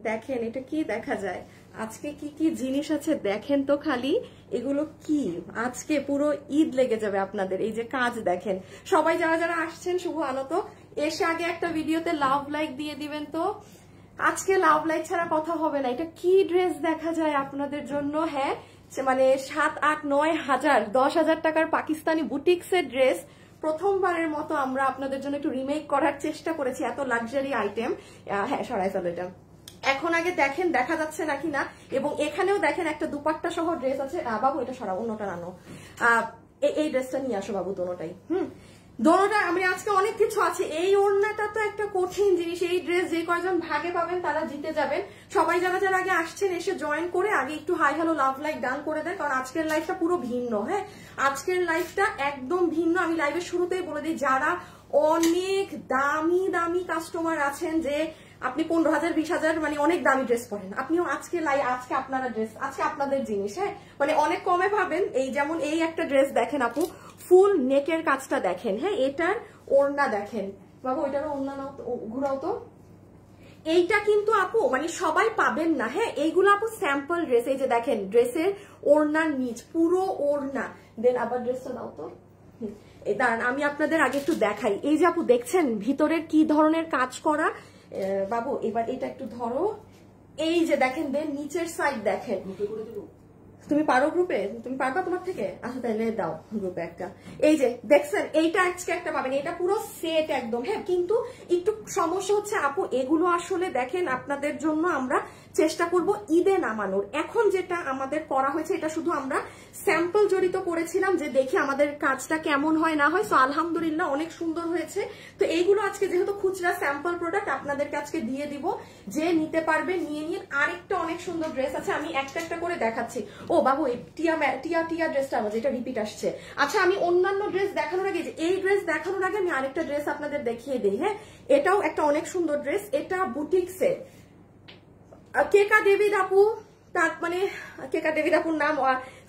দেখেন এটা কি দেখা যায়, আজকে কি কি জিনিস আছে দেখেন তো খালি। এগুলো কি আজকে পুরো ঈদ লেগে যাবে আপনাদের। এই যে কাজ দেখেন, সবাই যারা যারা আসছেন শুভ আনত এসে আগে একটা ভিডিওতে লাভ লাইক দিয়ে দিবেন তো। আজকে লাভ লাইক ছাড়া কথা হবে না। এটা কি ড্রেস দেখা যায় আপনাদের জন্য, হ্যাঁ মানে 7, 8, 9 হাজার 10 হাজার টাকার পাকিস্তানি বুটিক্সের ড্রেস প্রথমবারের মতো আমরা আপনাদের জন্য একটু রিমেক করার চেষ্টা করেছি। এত লাক্সারি আইটেম, হ্যাঁ সরাই ফেলো এটা। এখন আগে দেখেন দেখা যাচ্ছে নাকি না, এবং এখানেও দেখেন একটা দুপাট্টা সহ ড্রেস আছে। বাবু এটা সরাও, অন্যটা আনো, এই ড্রেসটা নিয়ে আসো বাবু, দোনোটাই। দোনোটা আমি আজকে অনেক কিছু আছে। এই ওড়নাটা তো একটা কঠিন জিনিস। এই ড্রেস যে কয়জন ভাগে পাবেন তারা জিতে যাবেন। সবাই যারা যারা আগে আসছেন এসে জয়েন করে আগে একটু hi hello love like done করে দেন, কারণ আজকের লাইফটা পুরো ভিন্ন। হ্যাঁ আজকের লাইফটা একদম ভিন্ন। আমি লাইভের শুরুতেই বলে দিই, যারা অনেক দামি দামি কাস্টমার আছেন, যে আপনি 15,000 20,000 মানে অনেক দামি ড্রেস পরেন, আপনিও আজকে আজকে আপনারা ড্রেস, আজকে আপনাদের জিনিস, হ্যাঁ মানে অনেক কমে পাবেন। এই যেমন এই একটা ড্রেস দেখেন আপু, ফুল নেকের কাজটা দেখেন, হ্যাঁ এটার ওড়না দেখেন। বাবু ওইটারও ওড়না নাও, ঘুরাও তো। এইটা কিন্তু আপু মানে সবাই পাবেন না, হ্যাঁ এইগুলো আপু স্যাম্পল ড্রেস। এই যে দেখেন ড্রেসের ওড়নার নিচ পুরো ওড়না, দেন আবার ড্রেসটা দাও তো। দাঁড়ান আমি আপনাদের আগে একটু দেখাই। এই যে আপু দেখছেন ভিতরের কি ধরনের কাজ করা। বাবু এবার এটা একটু ধরো, এই যে দেখেন দেন নিচের সাইড দেখেন। তুমি পারো গ্রুপে, তুমি পারবা তোমার থেকে? আচ্ছা তাহলে দাও গ্রুপে একটা। এই যে দেখছেন এইটা আজকে একটা পাবেন, এটা পুরো সেট একদম। হ্যাঁ কিন্তু একটু সমস্যা হচ্ছে আপু, এগুলো আসলে দেখেন আপনাদের জন্য আমরা চেষ্টা করব ঈদে নামানোর। এখন যেটা আমাদের করা হয়েছে এটা শুধু আমরা স্যাম্পল জড়িত করেছিলাম, যে দেখি আমাদের কাজটা কেমন হয় না হয়। সো আলহামদুলিল্লাহ অনেক সুন্দর হয়েছে। তো এইগুলো আজকে যেহেতু খুচরা স্যাম্পল প্রোডাক্ট আপনাদেরকে আজকে দিয়ে দিব, যে নিতে পারবে নিয়ে নিন। আরেকটা অনেক সুন্দর ড্রেস আছে, আমি একটা একটা করে দেখাচ্ছি। ও বাবু এই টিয়া টিয়া টিয়া ড্রেসটা আমার যেটা রিপিট আসছে। আচ্ছা আমি অন্যান্য ড্রেস দেখানোর আগে, এই ড্রেস দেখানোর আগে আমি আরেকটা ড্রেস আপনাদের দেখিয়ে দিই। হ্যাঁ এটাও একটা অনেক সুন্দর ড্রেস, এটা বুটিক্সের। কেকা ডেভিড আপু, তার মানে কেকা ডেভিড আপুর নাম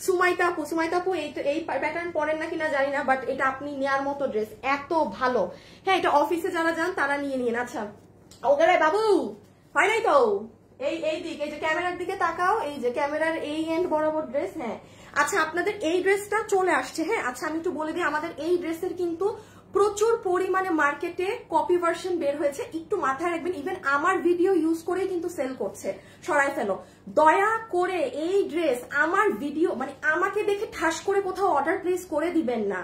সুমাইতা আপু। সুমাইতা আপু এই প্যাটার্ন পরেন নাকি না জানি না, বাট এটা আপনি নেয়ার মতো ড্রেস, এত ভালো। হ্যাঁ এটা অফিসে যারা যান তারা নিয়ে নিন। আচ্ছা ওকে বাবু হয় নাই তো, এই দিক, এই যে ক্যামেরার দিকে তাকাও, এই যে ক্যামেরার এই এন্ড বরাবর ড্রেস। হ্যাঁ আচ্ছা আপনাদের এই ড্রেসটা চলে আসছে। হ্যাঁ আচ্ছা আমি একটু বলে দিই, আমাদের এই ড্রেসের কিন্তু প্রচুর পরিমাণে মার্কেটে কপি ভার্সন বের হয়েছে, একটু মাথায় রাখবেন। ইভেন আমার ভিডিও ইউজ করেই কিন্তু সেল করছে। সরাই ফেলো দয়া করে এই ড্রেস আমার ভিডিও মানে আমাকে দেখে ঠাস করে কোথাও অর্ডার প্লেস করে দিবেন না,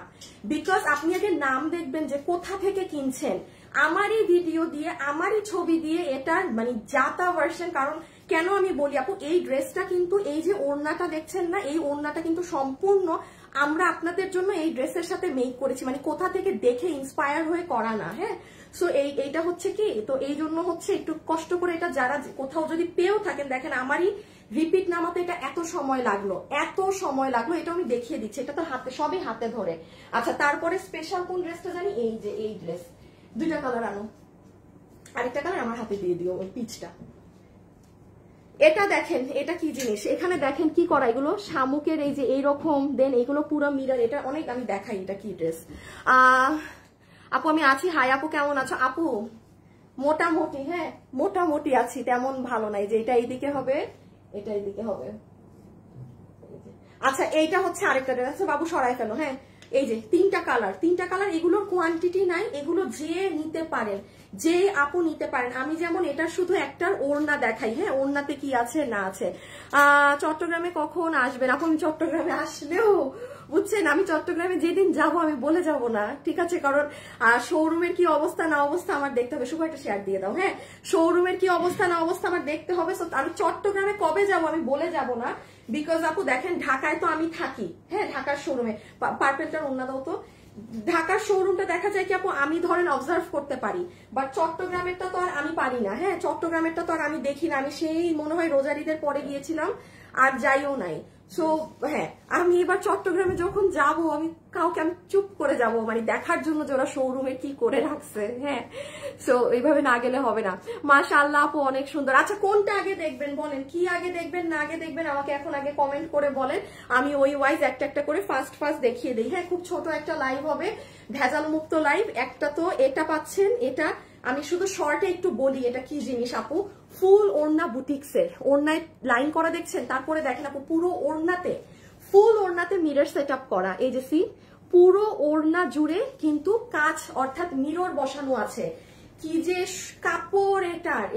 বিকজ আপনি আগে নাম দেখবেন যে কোথা থেকে কিনছেন। আমারই ভিডিও দিয়ে আমারই ছবি দিয়ে এটার মানে জাতা ভার্সন। কারণ কেন আমি বলি আপু, এই ড্রেসটা কিন্তু এই যে ওড়নাটা দেখছেন না, এই ওড়নাটা কিন্তু সম্পূর্ণ আমরা আপনাদের জন্য এই ড্রেসের সাথে মেক করেছি, মানে কোথা থেকে দেখে ইন্সপায়ার হয়ে করা না। হ্যাঁ সো এইটা হচ্ছে কি, তো এই জন্য হচ্ছে একটু কষ্ট করে এটা যারা কোথাও যদি পেয়েও থাকেন, দেখেন আমারই রিপিট নামাতে এটা এত সময় লাগলো, এটা আমি দেখিয়ে দিচ্ছি। এটা তো হাতে সবই হাতে ধরে। আচ্ছা তারপরে স্পেশাল কোন ড্রেসটা জানি, এই যে এই ড্রেস, দুইটা কালার আনো, আরেকটা কালার আমার হাতে দিয়ে দিও ওই পিচটা। এটা দেখেন এটা কি জিনিস, এখানে দেখেন কি করা, এগুলো শামুকের এই যে এইরকম, দেন এগুলো পুরো মিরর। এটা অনেক আমি দেখাই এটা কি ড্রেস। আপু আমি আছি, হাই আপু কেমন আছো? আপু মোটামুটি, হ্যাঁ মোটামুটি আছি, তেমন ভালো নাই। যে এটা এইদিকে হবে, এটা এইদিকে হবে। আচ্ছা এইটা হচ্ছে আরেকটা ড্রেস। আচ্ছা বাবু সরাই ফেলো। হ্যাঁ এই যে তিনটা কালার, এগুলোর কোয়ান্টিটি নাই, এগুলো যে নিতে পারেন, যে আপু নিতে পারেন। আমি যেমন এটা শুধু একটার ওড়না দেখাই। হ্যাঁ ওড়নাতে কি আছে না আছে। চট্টগ্রামে কখন আসবেন? আপু আমি চট্টগ্রামে আসলেও বুঝছেন, আমি চট্টগ্রামে যেদিন যাব আমি বলে যাব না, ঠিক আছে? কারণ শোরুমের কি অবস্থা না অবস্থা আমার দেখতে হবে। শুভ একটা শেয়ার দিয়ে দাও। হ্যাঁ শোরুমের কি অবস্থা না অবস্থা আমার দেখতে হবে। আমি চট্টগ্রামে কবে যাব আমি বলে যাব না, বিকজ আপু দেখেন ঢাকায় তো আমি থাকি। হ্যাঁ ঢাকার শোরুমে, পার্পেলটার ওড়না দাও তো। ঢাকার শোরুমটা দেখা যায় কি আপু, আমি ধরেন অবজার্ভ করতে পারি, বাট চট্টগ্রামেরটা তো আর আমি পারি না। হ্যাঁ চট্টগ্রামেরটা তো আর আমি দেখি না। আমি সেই মনে হয় রোজার ঈদের পরে গিয়েছিলাম, আর যাইও নাই। সো হ্যাঁ আমি এবার চট্টগ্রামে যখন যাব আমি কাউকে আমি চুপ করে যাব, মানে দেখার জন্য যে ওরা শোরুমে কি করে রাখছে। হ্যাঁ সো এইভাবে না গেলে হবে না। মাশাআল্লাহ আপু অনেক সুন্দর। আচ্ছা কোনটা আগে দেখবেন বলেন, কি আগে দেখবেন না আগে দেখবেন আমাকে এখন আগে কমেন্ট করে বলেন, আমি ওই ওয়াইজ একটা একটা করে ফার্স্ট দেখিয়ে দিই। হ্যাঁ খুব ছোট একটা লাইভ হবে, ভেজাল মুক্ত লাইভ। একটা তো এটা পাচ্ছেন, এটা আমি শুধু শর্টে একটু বলি এটা কি জিনিস আপু। ফুল ওড়না বুটিক্সের, ওড়নায় লাইন করা দেখছেন, তারপরে দেখেন আপু পুরো ওড়নাতে, ফুল ওড়নাতে মিরর সেট আপ করা, এই যে সি পুরো ওড়না জুড়ে কিন্তু কাঁচ অর্থাৎ মিরর বসানো আছে। কি যে কাপড়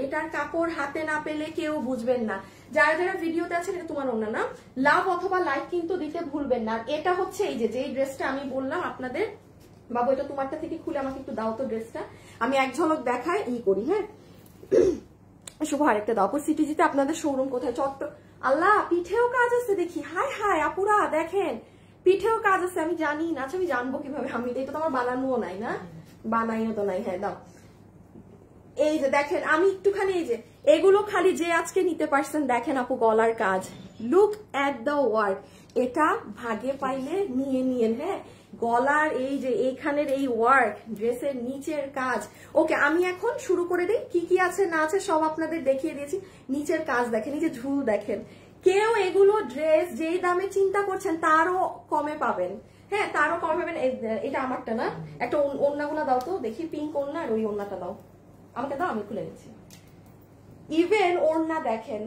এটার কাপড় হাতে না পেলে কেউ বুঝবেন না। যারা যারা ভিডিওতে আছেন, এটা তোমার ওড়না না, লাভ অথবা লাইক কিন্তু দিতে ভুলবেন না। এটা হচ্ছে এই যে ড্রেসটা আমি বললাম আপনাদের, বাবু এটা তোমারটা থেকে খুলে আমাকে একটু দাও তো ড্রেসটা, আমি এক ঝলক দেখাই করি। হ্যাঁ শুভ আরেকটা দাও। সিটিজিতে আপনাদের শোরুম কোথায়? আল্লাহ পিঠেও কাজ আছে দেখি, হাই হাই আপুরা দেখেন পিঠেও কাজ আছে। আমি জানি না, আচ্ছা আমি জানবো কিভাবে, আমি এটা তো আমার বানানোও নাই না, বানাইও তো নাই। হ্যাঁ দাও, এই যে দেখেন আমি একটুখানি এই যে এগুলো খালি যে আজকে নিতে পারছেন, দেখেন আপু গলার কাজ, লুক এট দ্য ওয়ার্ক, এটা ভাগে পাইলে নিয়ে নিয়েন। হ্যাঁ গলার এই যে এইখানের এই ওয়ার্ক, ড্রেসের নিচের কাজ। ওকে আমি এখন শুরু করে দিই, কি কি আছে না আছে সব আপনাদের দেখিয়ে দিয়েছি। নিচের কাজ দেখেন, এই যে ঝুল দেখেন, কেউ এগুলো ড্রেস যেই দামে চিন্তা করছেন তারও কমে পাবেন। হ্যাঁ তারও কমে পাবেন। এটা আমারটা না, একটা ওড়নাগুলো দাও তো দেখি, পিঙ্ক ওড়না আর ওই ওড়নাটা দাও আমাকে, দাও আমি খুলে নিচ্ছি। ইভেন ওড়না দেখেন,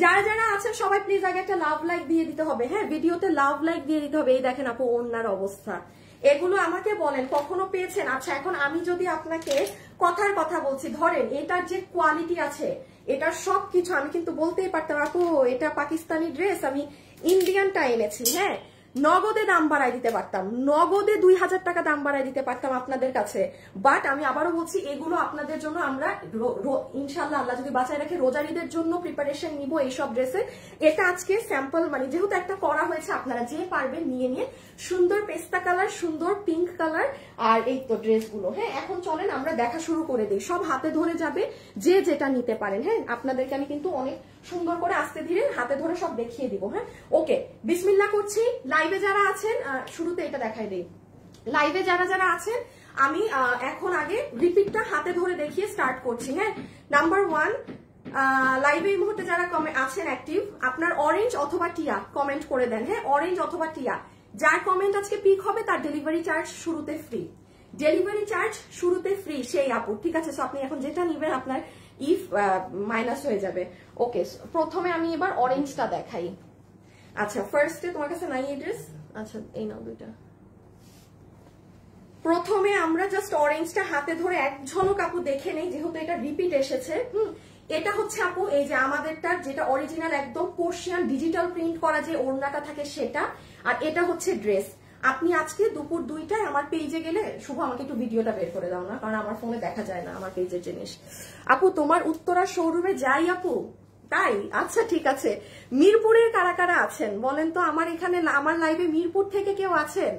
যারা যারা আছেন সবাই প্লিজ আগে একটা লাভ লাইক দিয়ে দিতে হবে। হ্যাঁ ভিডিওতে লাভ লাইক দিয়ে দিতে হবে। এই দেখেন আপু ওড়নার অবস্থা, এগুলো আমাকে বলেন কখনো পেয়েছেন? আচ্ছা এখন আমি যদি আপনাকে কথার কথা বলছি, ধরেন এটার যে কোয়ালিটি আছে, এটার সবকিছু আমি কিন্তু বলতেই পারতাম আপু এটা পাকিস্তানি ড্রেস, আমি ইন্ডিয়ানটা এনেছি। হ্যাঁ নগদে দাম বাড়াই দিতে পারতাম, নগদে 2000 টাকা দাম বাড়াই দিতে পারতাম আপনাদের কাছে। বাট আমি আবারও বলছি এগুলো আপনাদের জন্য আমরা ইনশাল্লাহ আল্লাহ যদি বাঁচায় রাখে রোজার ঈদের জন্য প্রিপারেশন নিব এইসব ড্রেসের। এটা আজকে স্যাম্পল, মানে যেহেতু একটা করা হয়েছে, আপনারা যে পারবেন নিয়ে নিয়ে, সুন্দর পেস্তা কালার, সুন্দর পিঙ্ক কালার, আর এই তো ড্রেসগুলো। হ্যাঁ এখন চলেন আমরা দেখা শুরু করে দিই, সব হাতে ধরে যাবে যে যেটা নিতে পারেন। হ্যাঁ আপনাদেরকে আমি কিন্তু অনেক সুন্দর করে আস্তে ধীরে হাতে ধরে সব দেখিয়ে দিব। হ্যাঁ ওকে বিসমিল্লাহ করছি। লাইভে যারা আছেন শুরুতে এটা দেখাই দিই, লাইভে যারা যারা আছেন আমি এখন আগে রিপিটটা হাতে ধরে দেখিয়ে স্টার্ট করছি। হ্যাঁ নাম্বার 1 লাইভে এই মুহূর্তে যারা আছেন অ্যাক্টিভ, আপনার অরেঞ্জ অথবা টিয়া কমেন্ট করে দেন। হ্যাঁ অরেঞ্জ অথবা টিয়া, যার কমেন্ট আজকে পিক হবে তার ডেলিভারি চার্জ শুরুতে ফ্রি, ডেলিভারি চার্জ শুরুতে ফ্রি সেই আপু। ঠিক আছে, সো আপনি এখন যেটা নিবেন আপনার ইফ মাইনাস হয়ে যাবে। ওকে প্রথমে আমি এবার অরেঞ্জটা দেখাই। আচ্ছা ফার্স্টে তোমার কাছে নাই এই ড্রেস, আচ্ছা এই নাও দুইটা। প্রথমে আমরা জাস্ট অরেঞ্জটা হাতে ধরে এক ঝলক আপু দেখে নেই, যেহেতু এটা রিপিট এসেছে। এটা হচ্ছে আপু এই যে আমাদেরটার যেটা অরিজিনাল একদম কোশিয়ান ডিজিটাল প্রিন্ট করা যে ওড়নাটা থাকে সেটা, আর এটা হচ্ছে ড্রেস। আপনি আজকে দুপুর 2টায় আমার পেজে গেলে, শুভ আমাকে একটু ভিডিওটা বের করে দাও না, কারণ আমার ফোনে দেখা যায় না আমার পেজের জিনিস। আপু তোমার উত্তরা শোরুমে যাই আপু? তাই আচ্ছা ঠিক আছে। মিরপুরের কারা কারা আছেন বলেন তো? আমার এখানে আমার লাইভে মিরপুর থেকে কেউ আছেন?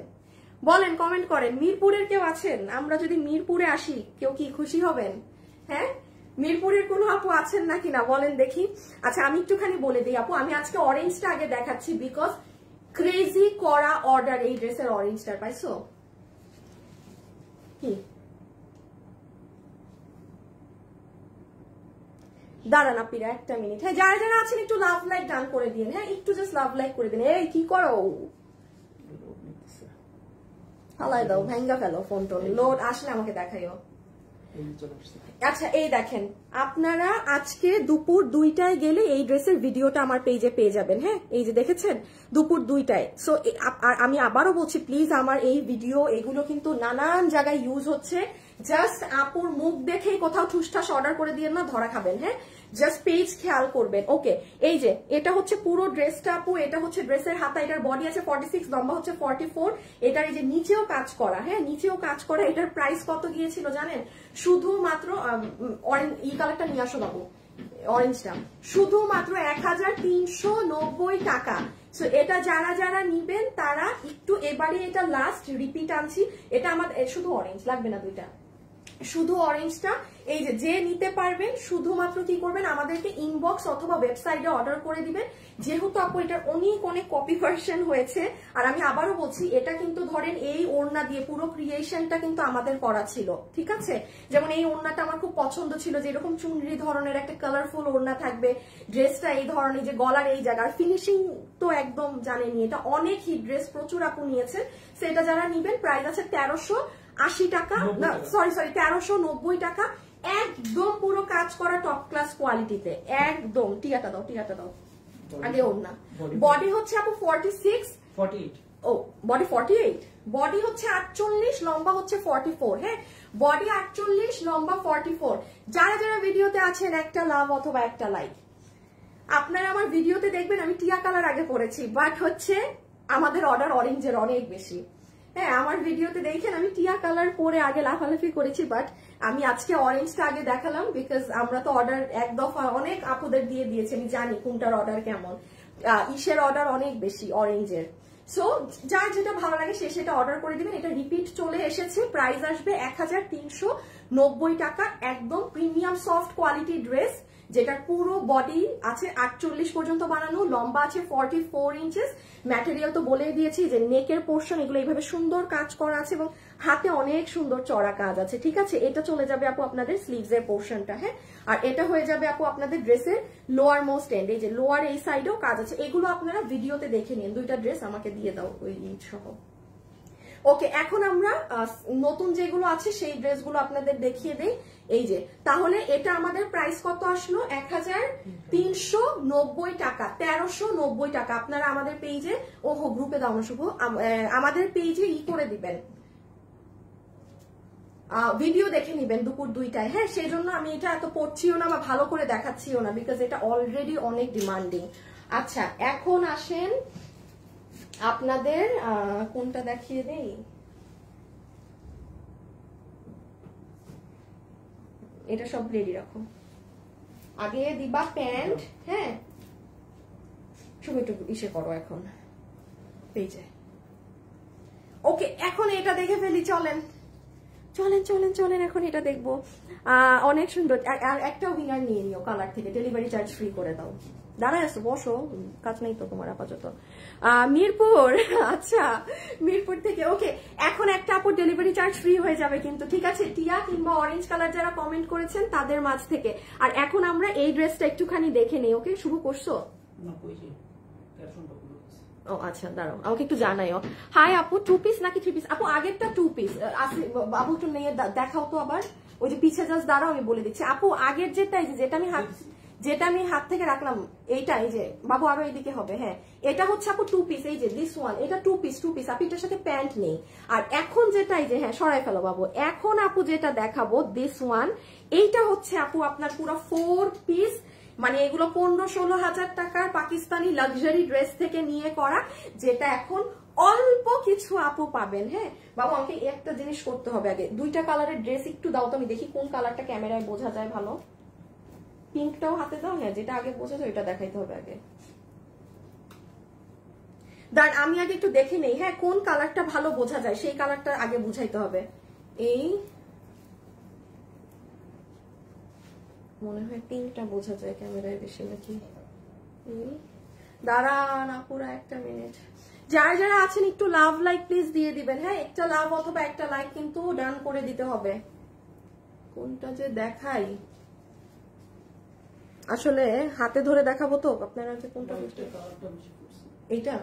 বলেন কমেন্ট করেন, মিরপুরের কেউ আছেন? আমরা যদি মিরপুরে আসি কেউ কি খুশি হবেন? হ্যাঁ মিরপুরের কোনো আপু আছেন নাকি না বলেন দেখি। আচ্ছা আমি একটুখানি বলে দিই আপু, আমি আজকে অরেঞ্জটা আগে দেখাচ্ছি বিকজ ক্রেজি করা অর্ডার এই ড্রেসের অরেঞ্জটার, পাইছো কি? দাঁড়ান আপিরা একটা মিনিট। হ্যাঁ যারা যারা আছেন একটু লাভ লাইক ডান করে দিন। হ্যাঁ একটু জাস্ট লাভ লাইক করে দিন। এই কি করো, হালাই দাও, ভেঙ্গা ফেলো ফোন টোন, লোড আসলে আমাকে দেখাইও। আচ্ছা এই দেখেন, আপনারা আজকে দুপুর 2টায় গেলে এই ড্রেসের ভিডিওটা আমার পেজে পেয়ে যাবেন। হ্যাঁ এই যে দেখেছেন দুপুর 2টায়। সো আমি আবারও বলছি প্লিজ আমার এই ভিডিও এগুলো কিন্তু নানান জায়গায় ইউজ হচ্ছে, জাস্ট আপুর মুখ দেখেই কোথাও ঠুসঠাস অর্ডার করে দিয়ে না ধরা খাবেন। হ্যাঁ জাস্ট পেজ খেয়াল করবেন। ওকে এই যে এটা হচ্ছে পুরো ড্রেসটা আপু, এটা হচ্ছে ড্রেসের হাতা, এটার বডি আছে 46, লম্বা হচ্ছে 44, এটার এই যে নিচেও কাজ করা। হ্যাঁ নিচেও কাজ করা। এটার প্রাইস কত গিয়েছিল জানেন? শুধুমাত্র এই কালারটা নিয়ে আসো বাবু, অরেঞ্জটা, শুধুমাত্র 1390 টাকা। সো এটা যারা যারা নিবেন তারা একটু, এবারে এটা লাস্ট রিপিট আনছি, এটা আমার শুধু অরেঞ্জ লাগবে না দুইটা, শুধু অরেঞ্জটা। এই যে নিতে পারবেন শুধুমাত্র কি করবেন, আমাদেরকে ইনবক্স অথবা ওয়েবসাইটে অর্ডার করে দিবেন। যেহেতু আপু এটার অনেক কপি ভার্সন হয়েছে, আর আমি আবারও বলছি এটা কিন্তু ধরেন এই ওড়না দিয়ে পুরো ক্রিয়েশনটা কিন্তু আমাদের করা ছিল। ঠিক আছে, যেমন এই ওড়নাটা আমার খুব পছন্দ ছিল, যে এরকম চুনরি ধরনের একটা কালারফুল ওড়না থাকবে, ড্রেসটা এই ধরনের, যে গলার এই জায়গার ফিনিশিং তো একদম জানেনি, এটা অনেক হিট ড্রেস, প্রচুর আপু নিয়েছে। সেটা যারা নিবেন প্রাইস আছে 1380 টাকা, না সরি 1390 টাকা। একদম পুরো কাজ করা টপ ক্লাস কোয়ালিটিতে, একদম। টিয়াটা দাও, টিয়াটা দাও আগে। ওড়না বডি হচ্ছে আপু 46 48, ও বডি 48, বডি হচ্ছে 48, লম্বা হচ্ছে 44। হ্যাঁ, বডি 48, লম্বা 44। যারা যারা ভিডিওতে আছেন একটা লাভ অথবা একটা লাইক। আপনারা আমার ভিডিওতে দেখবেন আমি টিয়া কালার আগে পরেছি, বাট হচ্ছে আমাদের অর্ডার অরেঞ্জের অনেক বেশি। হ্যাঁ, আমার ভিডিওতে দেখেন আমি টিয়া কালার পরে আগে লাফালাফি করেছি, বাট আমি আজকে অরেঞ্জটা আগে দেখালাম বিকজ আমরা তো অর্ডার এক দফা অনেক আপুদের দিয়ে দিয়েছি, আমি জানি কোনটার অর্ডার কেমন। ইসের অর্ডার অনেক বেশি অরেঞ্জের। সো যার যেটা ভালো লাগে সে সেটা অর্ডার করে দিবেন। এটা রিপিট চলে এসেছে, প্রাইস আসবে 1390 টাকা। একদম প্রিমিয়াম সফট কোয়ালিটি ড্রেস, যেটার পুরো বডি আছে 48 পর্যন্ত বানানো, লম্বা আছে 44 ইঞ্চেস। ম্যাটেরিয়াল তো বলেই দিয়েছি যে নেকের পোর্শন এগুলো এইভাবে সুন্দর কাজ করা আছে এবং হাতে অনেক সুন্দর চড়া কাজ আছে, ঠিক আছে। এটা চলে যাবে আপু আপনাদের স্লিভস এর পোর্শনটা। হ্যাঁ, আর এটা হয়ে যাবে আপু আপনাদের ড্রেসের লোয়ার মোস্ট এন্ড, এই যে লোয়ার এই সাইডেও কাজ আছে। এগুলো আপনারা ভিডিওতে দেখে নিন। দুইটা ড্রেস আমাকে দিয়ে দাও ওই সহ। ওকে, এখন আমরা নতুন যেগুলো আছে সেই ড্রেসগুলো আপনাদের দেখিয়ে দেই। এই যে, তাহলে এটা আমাদের প্রাইস কত আসলো? 1390 টাকা, 1390 টাকা। আপনারা আমাদের পেজে, ওহো গ্রুপে দাও না শুভ, আমাদের পেজে করে দিবেন, ভিডিও দেখে নিবেন দুপুর 2টায়। হ্যাঁ, সেই জন্য আমি এটা এত পড়ছিও না বা ভালো করে দেখাচ্ছিও না, বিকজ এটা অলরেডি অনেক ডিমান্ডিং। আচ্ছা, এখন আসেন আপনাদের কোনটা দেখিয়ে দেই। এটা সব রেডি রাখো, আগে দিবা প্যান্ট। হ্যাঁ, সব একটু ইসে করো এখন পেজে। ওকে, এখন এটা দেখে ফেলি, চলেন চলেন চলেন চলেন, এখন এটা দেখবো। অনেক সুন্দর। আর একটা উইনার নিয়ে নিও কালার থেকে, ডেলিভারি চার্জ ফ্রি করে দাও। দাঁড়ায় আসো, বসো, কাজ নেই তো তোমার আপাতত। মিরপুর, আচ্ছা মিরপুর থেকে। ওকে, এখন একটা আপুর ডেলিভারি চার্জ ফ্রি হয়ে যাবে কিন্তু, ঠিক আছে। টিয়া কিংবা অরেঞ্জ কালার যারা কমেন্ট করেছেন তাদের মাঝ থেকে। আর এখন আমরা এই ড্রেসটা একটুখানি দেখে নিই। ওকে, শুরু করছো? ও আচ্ছা, দাঁড়াও, আমাকে একটু জানাইও। হাই আপু, 2 পিস নাকি 3 পিস? আপু আগেরটা 2 পিস আছে, বাবু একটু নিয়ে দেখাও তো আবার। ওই যে পিছে জাস্ট দাঁড়াও, আমি বলে দিচ্ছি। আপু আগের যেটা আমি হাত থেকে রাখলাম এইটা, এই যে বাবু আরো এইদিকে হবে। হ্যাঁ, এটা হচ্ছে আপু 2 পিস, এই যে দিস ওয়ান, এটা 2 পিস আপু, এটার সাথে প্যান্ট নেই। আর এখন যেটা, এই যে, হ্যাঁ সরাই ফেলো বাবু, এখন আপু যেটা দেখাবো দিস ওয়ান, এইটা হচ্ছে আপু আপনার পুরো 4 পিস। মানে এগুলো 15-16 হাজার টাকার পাকিস্তানি লাক্সারি ড্রেস থেকে নিয়ে করা, যেটা এখন অল্প কিছু আপু পাবেন। হ্যাঁ বাবু, আমাকে একটা জিনিস করতে হবে আগে, 2টা কালারের ড্রেস একটু দাও তো, আমি দেখি কোন কালারটা ক্যামেরায় বোঝা যায় ভালো। পিঙ্কটাও হাতে দাও। হ্যাঁ, যেটা আগে বোঝা যায় ওইটা দেখাইতে হবে আগে। দাঁড়ান, আমি আগে একটু দেখে নেই। হ্যাঁ, কোন কালারটা ভালো বোঝা যায় সেই কালারটা আগে বুঝাইতে হবে। এই মনে হয় পিঙ্কটা বোঝা যায় ক্যামেরায় বেশি নাকি? দাঁড়ান আপুরা, একটা মিনিট। যারা যারা আছেন একটু লাভ লাইক প্লিজ দিয়ে দিবেন। হ্যাঁ, একটা লাভ অথবা একটা লাইক কিন্তু ডান করে দিতে হবে। কোনটা যে দেখাই, আসলে হাতে ধরে দেখাবো তো আপনারা, যে কোনটা এইটা,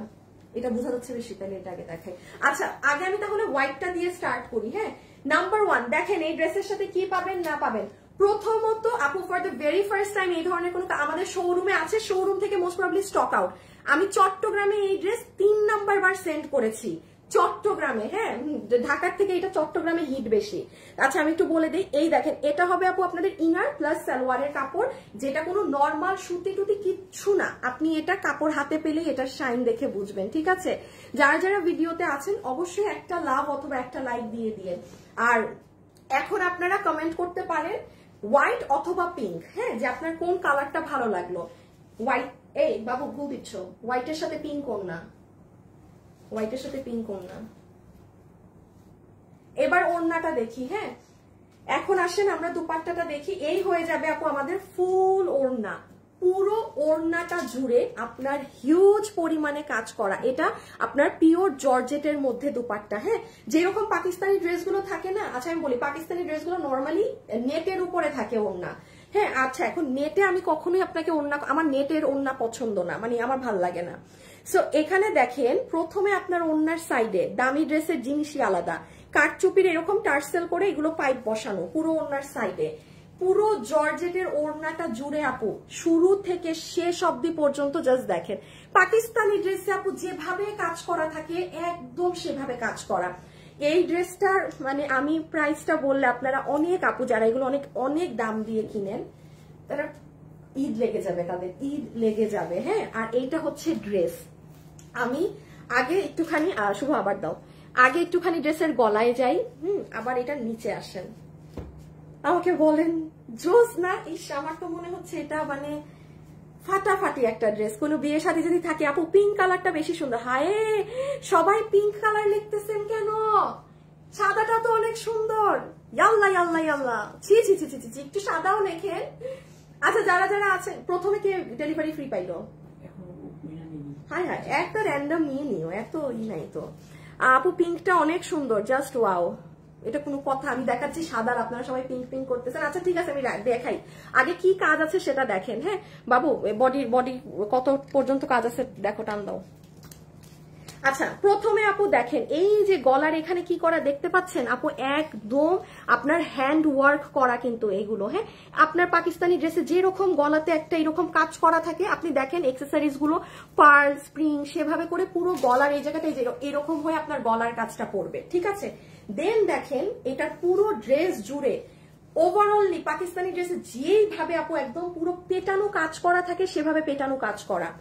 এটা বোঝা যাচ্ছে বেশি, তাহলে এটা আগে দেখাই। আচ্ছা, আগে আমি তাহলে হোয়াইটটা দিয়ে স্টার্ট করি। হ্যাঁ, নাম্বার 1 দেখেন এই ড্রেসের সাথে কি পাবেন না পাবেন। প্রথমত আপু, for the very first time এই ধরনের কোনো আমাদের শোরুমে আছে, শোরুম থেকে মোস্ট প্রবাবলি স্টক আউট। আমি চট্টগ্রামে এই ড্রেস 3 নাম্বার বার সেন্ড করেছি, চট্টগ্রামে। হ্যাঁ, ঢাকার থেকে এটা চট্টগ্রামে হিট বেশি। আচ্ছা, আমি একটু বলে দিই। এই দেখেন, এটা হবে আপু আপনাদের ইনার প্লাস সালোয়ারের কাপড়, যেটা কোনো নর্মাল সুতি টুতি কিচ্ছু না। আপনি এটা কাপড় হাতে পেলেই এটা শাইন দেখে বুঝবেন, ঠিক আছে। যারা যারা ভিডিওতে আছেন অবশ্যই একটা লাভ অথবা একটা লাইক দিয়ে দিয়ে। আর এখন আপনারা কমেন্ট করতে পারেন হোয়াইট অথবা পিঙ্ক। হ্যাঁ, যে আপনার কোন কালারটা ভালো লাগলো। হোয়াইট, এই বাবু ভুল দিচ্ছ, হোয়াইটের সাথে পিঙ্ক কোন না, হোয়াইটের সাথে পিঙ্ক কোন না। এবার ওড়নাটা দেখি। হ্যাঁ, এখন আসেন আমরা দুপাট্টাটা দেখি। এই হয়ে যাবে আপু আমাদের ফুল ওড়না, পুরো ওড়নাটা জুড়ে আপনার হিউজ পরিমাণে কাজ করা। এটা আপনার পিওর জর্জেটের মধ্যে দুপাট্টা। হ্যাঁ, যেরকম পাকিস্তানি ড্রেসগুলো থাকে না, আচ্ছা আমি বলি, পাকিস্তানি ড্রেসগুলো নর্মালি নেটের উপরে থাকে ওড়না। হ্যাঁ, আচ্ছা এখন নেটে আমি কখনোই আপনাকে ওড়না, আমার নেটের ওড়না পছন্দ না, মানে আমার ভাল লাগে না। সো এখানে দেখেন, প্রথমে আপনার ওড়নার সাইডে দামি ড্রেসের জিনিসই আলাদা, কাঠচুপির এরকম টার্সেল করে এগুলো পাইপ বসানো পুরো ওড়নার সাইডে। পুরো জর্জেটের ওড়নাটা জুড়ে আপু শুরু থেকে শেষ অবধি পর্যন্ত জাস্ট দেখেন। পাকিস্তানি ড্রেসে আপু যেভাবে কাজ করা থাকে একদম সেভাবে কাজ করা। এই ড্রেসটার মানে আমি প্রাইসটা বললে আপনারা অনেক আপু যারা এগুলো অনেক অনেক দাম দিয়ে কিনেন তারা ঈদ লেগে যাবে, তাদের ঈদ লেগে যাবে। হ্যাঁ, আর এইটা হচ্ছে ড্রেস। আমি আগে একটুখানি শুভ আবার দাও, আগে একটুখানি ড্রেসের গলায় যাই, আবার এটা নিচে আসেন, আমাকে বলেন জোস না? ইস, আমার তো মনে হচ্ছে এটা মানে ফাটাফাটি একটা ড্রেস। কোনো বিয়ে শাদী যদি থাকে আপু পিঙ্ক কালারটা বেশি সুন্দর। হায়, সবাই পিঙ্ক কালার লিখতেছেন কেন? সাদাটা তো অনেক সুন্দর। ইয়াল্লা ইয়াল্লা ইয়াল্লা, ছি ছি ছি ছি ছি, একটু সাদাও লেখেন। আচ্ছা, যারা যারা আছেন, প্রথমে কে ডেলিভারি ফ্রি পাইলো? হাই হাই, একটা র্যান্ডম নিয়ে নিও, এত নাই তো। আপু পিঙ্কটা অনেক সুন্দর, জাস্ট ওয়াও। এটা কোনো কথা? আমি দেখাচ্ছি সাদার, আপনারা সবাই পিঙ্ক পিঙ্ক করতেছেন। আচ্ছা ঠিক আছে, আমি দেখাই। আগে কি কাজ আছে সেটা দেখেন। হ্যাঁ বাবু, বডি কত পর্যন্ত কাজ আছে দেখো, টান দাও। আচ্ছা, প্রথমে আপু দেখেন এই যে গলার এখানে কি করা দেখতে পাচ্ছেন আপু, একদম আপনার হ্যান্ড ওয়ার্ক করা কিন্তু এগুলো। হ্যাঁ, আপনার পাকিস্তানি ড্রেসে যেরকম গলাতে একটা এরকম কাজ করা থাকে, আপনি দেখেন এক্সেসরিজ গুলো পার্ল স্প্রিং সেভাবে করে পুরো গলার এই জায়গাটা এরকম হয়ে আপনার গলার কাজটা পড়বে। ঠিক আছে, দেন দেখেন এটার পুরো ড্রেস জুড়ে ওভারঅলি পাকিস্তানি ড্রেসে যেইভাবে আপু একদম পুরো পেটানো কাজ করা থাকে সেভাবে পেটানো কাজ করা।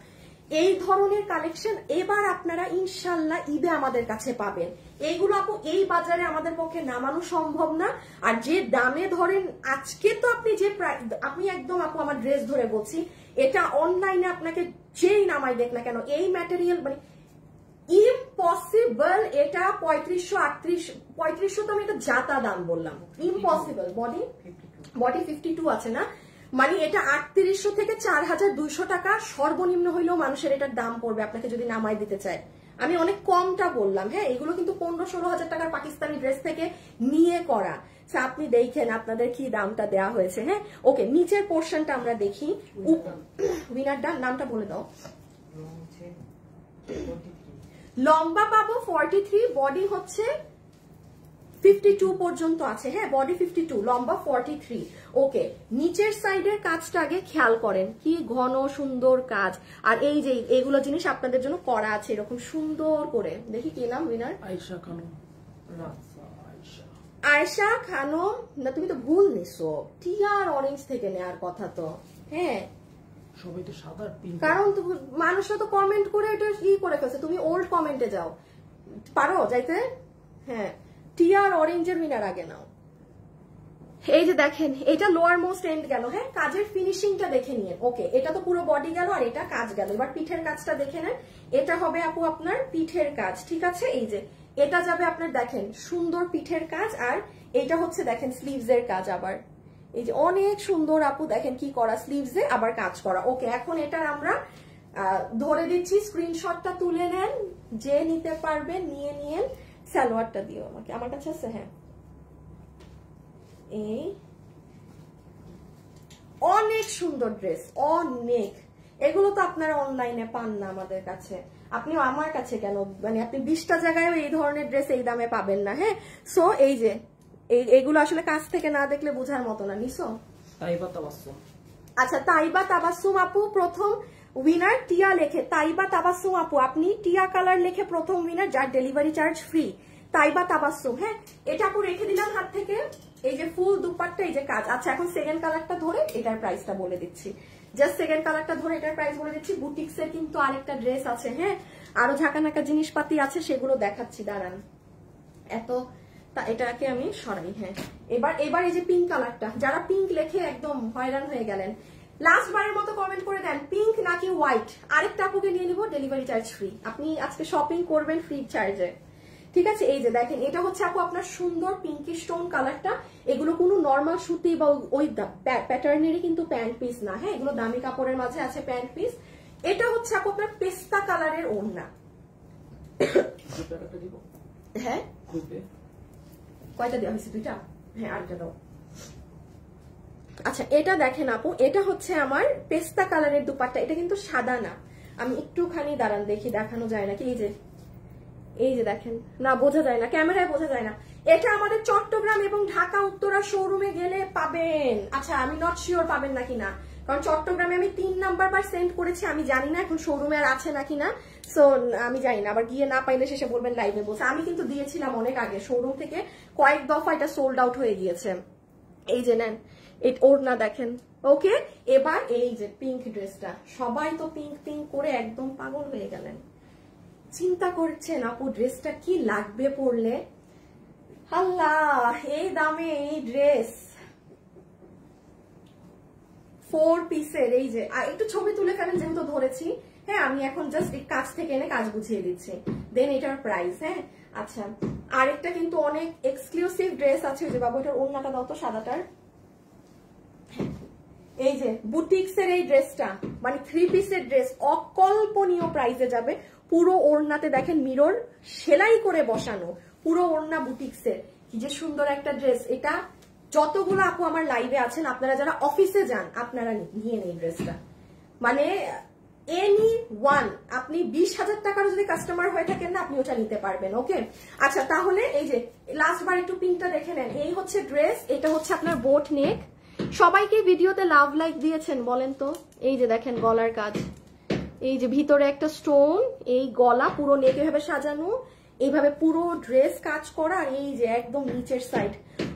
এই ধরনের কালেকশন এবার আপনারা ইনশাল্লাহ ঈদে আমাদের কাছে পাবেন। এইগুলো আপু এই বাজারে আমাদের পক্ষে নামানো সম্ভব না। আর যে দামে ধরেন আজকে তো আপনি যে আপনি একদম আপু আমার ড্রেস ধরে বলছি, এটা অনলাইনে আপনাকে যেই নামাই দেখ না কেন, এই ম্যাটেরিয়াল মানে ইম্পসিবল। এটা 3500 তো আমি এটা জাতা দাম বললাম, ইম্পসিবল। বডি 52 আছে না, মানে এটা 3800 থেকে 4200 টাকা সর্বনিম্ন হইলেও মানুষের এটার দাম পড়বে আপনাকে যদি নামাই দিতে চায়। আমি অনেক কমটা বললাম। হ্যাঁ, এগুলো কিন্তু 15-16 হাজার টাকার পাকিস্তানি ড্রেস থেকে নিয়ে করা। আপনি দেখেন আপনাদের কি দামটা দেওয়া হয়েছে। হ্যাঁ, ওকে, নিচের পোর্শনটা আমরা দেখি। উইনারটা নামটা বলে দাও। লম্বা পাবো 43, বডি হচ্ছে 52 পর্যন্ত আছে। হ্যাঁ, বডি 52, লম্বা 43। ওকে, নিচের সাইডের কাজটা আগে খেয়াল করেন, কি ঘন সুন্দর কাজ। আর এই যে এগুলো জিনিস আপনাদের জন্য করা আছে এরকম সুন্দর করে। দেখি কি নাম উইনার? আয়েশা খানম। আয়েশা খানম না, তুমি তো ভুল নিছো, টিয়ার অরেঞ্জ থেকে নেওয়ার কথা তো। হ্যাঁ, সবাই তো সাদা পিঙ্ক, কারণ মানুষরা তো কমেন্ট করে এটা ই করে ফেলছে। তুমি ওল্ড কমেন্টে যাও, পারো যাইতে? হ্যাঁ, টিয়ার অরেঞ্জের উইনার আগে নাও। এই যে দেখেন এটা লোয়ার মোস্ট এন্ড গেল। হ্যাঁ, কাজের ফিনিশিংটা দেখে নিয়ে। ওকে, এটা তো পুরো বডি গেল আর এটা কাজ গেল। এবার পিঠের কাজটা দেখে নেন। এটা হবে আপু আপনার পিঠের কাজ। ঠিক আছে, এই যে এটা যাবে আপনার দেখেন সুন্দর পিঠের কাজ, আর এটা হচ্ছে দেখেন স্লিভস এর কাজ। আবার এই যে অনেক সুন্দর আপু দেখেন কি করা, স্লিভসে আবার কাজ করা। ওকে, এখন এটার আমরা ধরে দিচ্ছি, স্ক্রিনশটটা তুলে নেন, যে নিতে পারবেন নিয়ে নিয়েন। সালোয়ারটা দিও আমাকে, আমার কাছে আছে। হ্যাঁ, এই অনেক সুন্দর ড্রেস, অনেক। এগুলো তো আপনারা অনলাইনে পান না আমাদের কাছে, আপনিও আমার কাছে কেন, মানে আপনি 20টা জায়গায় এই ধরনের ড্রেস এই দামে পাবেন না। হ্যাঁ, সো এই যে এইগুলো আসলে কাছ থেকে না দেখলে বোঝার মতো না। নিছো? তাইবা তাবাসসুম। আচ্ছা, তাইবা তাবাসসুম আপু প্রথম উইনার। টিয়া লেখে তাইবা তাবাসসুম আপু, আপনি টিয়া কালার লেখে প্রথম উইনার, যার delivery charge free. Taiba Tabassum. হ্যাঁ, এটা আপু রেখে দিলাম হাত থেকে। এই যে ফুল দুপাট্টা, এই যে কাজ। আচ্ছা, এখন সেকেন্ড কালারটা ধরে এটার প্রাইসটা বলে দিচ্ছি। জাস্ট সেকেন্ড কালারটা ধরে এটার প্রাইস বলে দিচ্ছি। বুটিক্স এর কিন্তু আরেকটা ড্রেস আছে। হ্যাঁ, আরো ঝাঁকানাকা জিনিসপাতি আছে, সেগুলো দেখাচ্ছি, দাঁড়ান। এত এটাকে আমি সরাই। হ্যাঁ, এবার এই যে পিঙ্ক কালারটা, যারা পিঙ্ক লেখে একদম হয়রান হয়ে গেলেন, লাস্ট বারের মতো কমেন্ট করে দেন পিঙ্ক নাকি হোয়াইট। আরেকটা আপুকে নিয়ে নিব, ডেলিভারি চার্জ ফ্রি। আপনি আজকে শপিং করবেন ফ্রি চার্জে। ঠিক আছে, এই যে দেখেন এটা হচ্ছে আপু আপনার সুন্দর পিঙ্কি স্টোন কালারটা। এগুলো কোনো নর্মাল সুতি বা ওই প্যাটার্নেরই কিন্তু প্যান্ট পিস না। হ্যাঁ, এগুলো দামি কাপড়ের মাঝে আছে প্যান্ট পিস। এটা হচ্ছে আপু আপনার পেস্তা কালারের ওড়না। হ্যাঁ, কয়টা দেওয়া হয়েছে? 2টা। হ্যাঁ, আরেকটা দাও। আচ্ছা, এটা দেখেন আপু, এটা হচ্ছে আমার পেস্তা কালারের দুপাট্টা। এটা কিন্তু সাদা না, আমি একটুখানি দাঁড়ান দেখি, দেখানো যায় নাকি। এই যে দেখেন, না বোঝা যায় না, ক্যামেরায় বোঝা যায় না। এটা আমাদের চট্টগ্রাম এবং ঢাকা উত্তরা শোরুমে গেলে পাবেন। আচ্ছা আমি নট শিওর পাবেন নাকি না, কারণ চট্টগ্রামে আমি 3 নাম্বার বার সেন্ড করেছি, আমি জানি না এখন শোরুমে আর আছে নাকি না, সো আমি জানি না, আবার গিয়ে না পাইলে শেষে বলবেন লাইভে বলছে। আমি কিন্তু দিয়েছিলাম অনেক আগে শোরুম থেকে, কয়েক দফা এটা সোল্ড আউট হয়ে গিয়েছে। এই যে নেন, ওড়না দেখেন। ওকে, এবার এই যে পিঙ্ক ড্রেসটা, সবাই তো পিঙ্ক পিঙ্ক করে একদম পাগল হয়ে গেলেন, চিন্তা করছেন আপু ড্রেসটা কি লাগবে পরলে। আল্লাহ, এই দামে এই ড্রেস 4 পিসের। এই যে একটু ছবি তুলে ফেলেন যেহেতু ধরেছি, হ্যাঁ আমি এখন জাস্ট কাছ থেকে এনে কাজ বুঝিয়ে দিচ্ছি, দেন এটার প্রাইস। হ্যাঁ আচ্ছা, আরেকটা কিন্তু অনেক এক্সক্লুসিভ ড্রেস আছে, যে বাবু এটার ওড়নাটা দাও তো সাদাটার। এই যে বুটিক্সের এই ড্রেসটা, মানে 3 পিসের ড্রেস, অকল্পনীয় প্রাইসে যাবে। পুরো ওড়নাতে দেখেন মিরর সেলাই করে বসানো, পুরো ওড়না বুটিক্সের। কি যে সুন্দর একটা ড্রেস। এটা যতগুলো আপু আমার লাইভে আছেন, আপনারা যারা অফিসে যান আপনারা নিয়ে নেই ড্রেসটা, মানে এনি ওয়ান, আপনি 20,000 টাকার যদি কাস্টমার হয়ে থাকেন না, আপনি ওটা নিতে পারবেন। ওকে আচ্ছা, তাহলে এই যে লাস্ট বার একটু পিঙ্কটা দেখে নেন। এই হচ্ছে ড্রেস, এটা হচ্ছে আপনার বোট নেক। সবাইকে ভিডিওতে লাভ লাইক দিয়েছেন বলেন তো? এই যে দেখেন গলার কাজ, এই যে ভিতরে একটা স্টোন, এই গলা পুরো নেক এভাবে সাজানো, এইভাবে পুরো ড্রেস কাজ করা, আর এই যে একদম নিচের সাইড।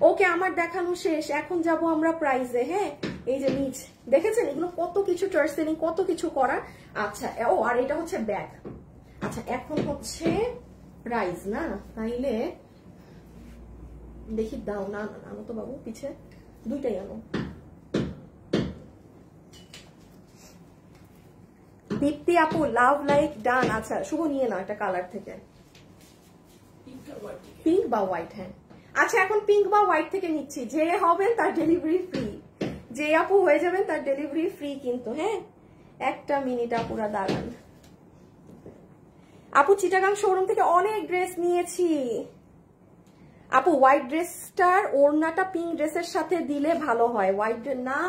ওকে আমার দেখানো শেষ, এখন যাব আমরা প্রাইজে। হ্যাঁ এই যে নিচ দেখেছেন, এগুলো কত কিছু টার্সেলিং, কত কিছু করা। আচ্ছা ও, আর এটা হচ্ছে ব্যাগ। আচ্ছা এখন হচ্ছে প্রাইস না, তাইলে দেখি দাও না, আনো তো বাবু পিছে, দুইটাই আনো। দীপ্তি আপু লাভ লাইক ডান। আচ্ছা শুভ নিয়ে না একটা কালার থেকে, পিঙ্ক বা হোয়াইট। হ্যাঁ আচ্ছা, এখন পিঙ্ক বা হোয়াইট থেকে নিচ্ছি, যে হবেন তার ডেলিভারি ফ্রি, যে আপু হয়ে যাবেন তার ডেলিভারি ফ্রি কিন্তু। হ্যাঁ একটা মিনিট আপুরা দাঁড়ান। আপু চিটাগাং শোরুম থেকে অনেক ড্রেস নিয়েছি আপু, হোয়াইট ড্রেসটার ওড়নাটা পিঙ্ক ড্রেসের সাথে দিলে ভালো হয়। হোয়াইট না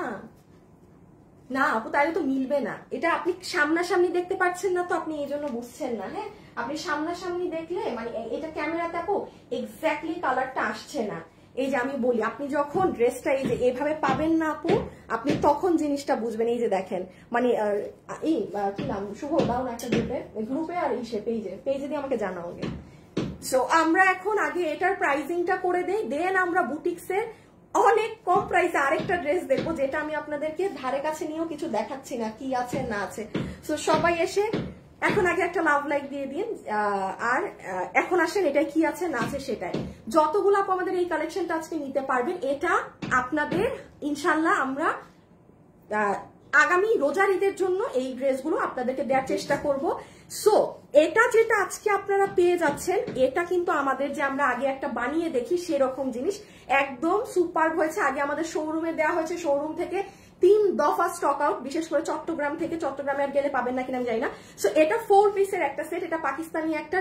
না আপু, তাহলে তো মিলবে না। এটা আপনি সামনাসামনি দেখতে পাচ্ছেন না তো, আপনি এই জন্য বুঝছেন না। হ্যাঁ আপনি সামনাসামনি দেখলে, মানে এটা ক্যামেরাতে আপু এক্স্যাক্টলি কালারটা আসছে না। এই যে আমি বলি, আপনি যখন ড্রেসটা এই যে এভাবে পাবেন না আপু, আপনি তখন জিনিসটা বুঝবেন। এই যে দেখেন, মানে এই কি নাম, শুভ দাও না একটা গ্রুপে আর এই পেজে দিয়ে আমাকে জানাও আগে। সো আমরা এখন আগে এটার প্রাইসিংটা করে দেই, দেন আমরা বুটিক্সের অনেক কম প্রাইসে আরেকটা ড্রেস দেখবো, যেটা আমি আপনাদেরকে ধারে কাছে নিয়েও কিছু দেখাচ্ছি না কি আছে না আছে। সো সবাই এসে এখন আগে একটা লাভ লাইক দিয়ে দিন, আর এখন আসেন এটাই কি আছে না আছে সেটাই। যতগুলো আপু আমাদের এই কালেকশনটা আজকে নিতে পারবেন, এটা আপনাদের ইনশাল্লাহ আমরা আগামী রোজার ঈদের জন্য এই ড্রেসগুলো আপনাদেরকে দেওয়ার চেষ্টা করব। সো এটা যেটা আজকে আপনারা পেয়ে যাচ্ছেন, এটা কিন্তু আমাদের যে আমরা আগে একটা বানিয়ে দেখি সেরকম জিনিস, একদম সুপার হয়েছে। আগে আমাদের শোরুমে দেওয়া হয়েছে, শোরুম থেকে 3 দফা স্টক আউট, বিশেষ করে চট্টগ্রাম থেকে। চট্টগ্রামে আর গেলে পাবেন না কিনা আমি জানি না। সো এটা 4 পিসের একটা সেট, এটা পাকিস্তানি একটা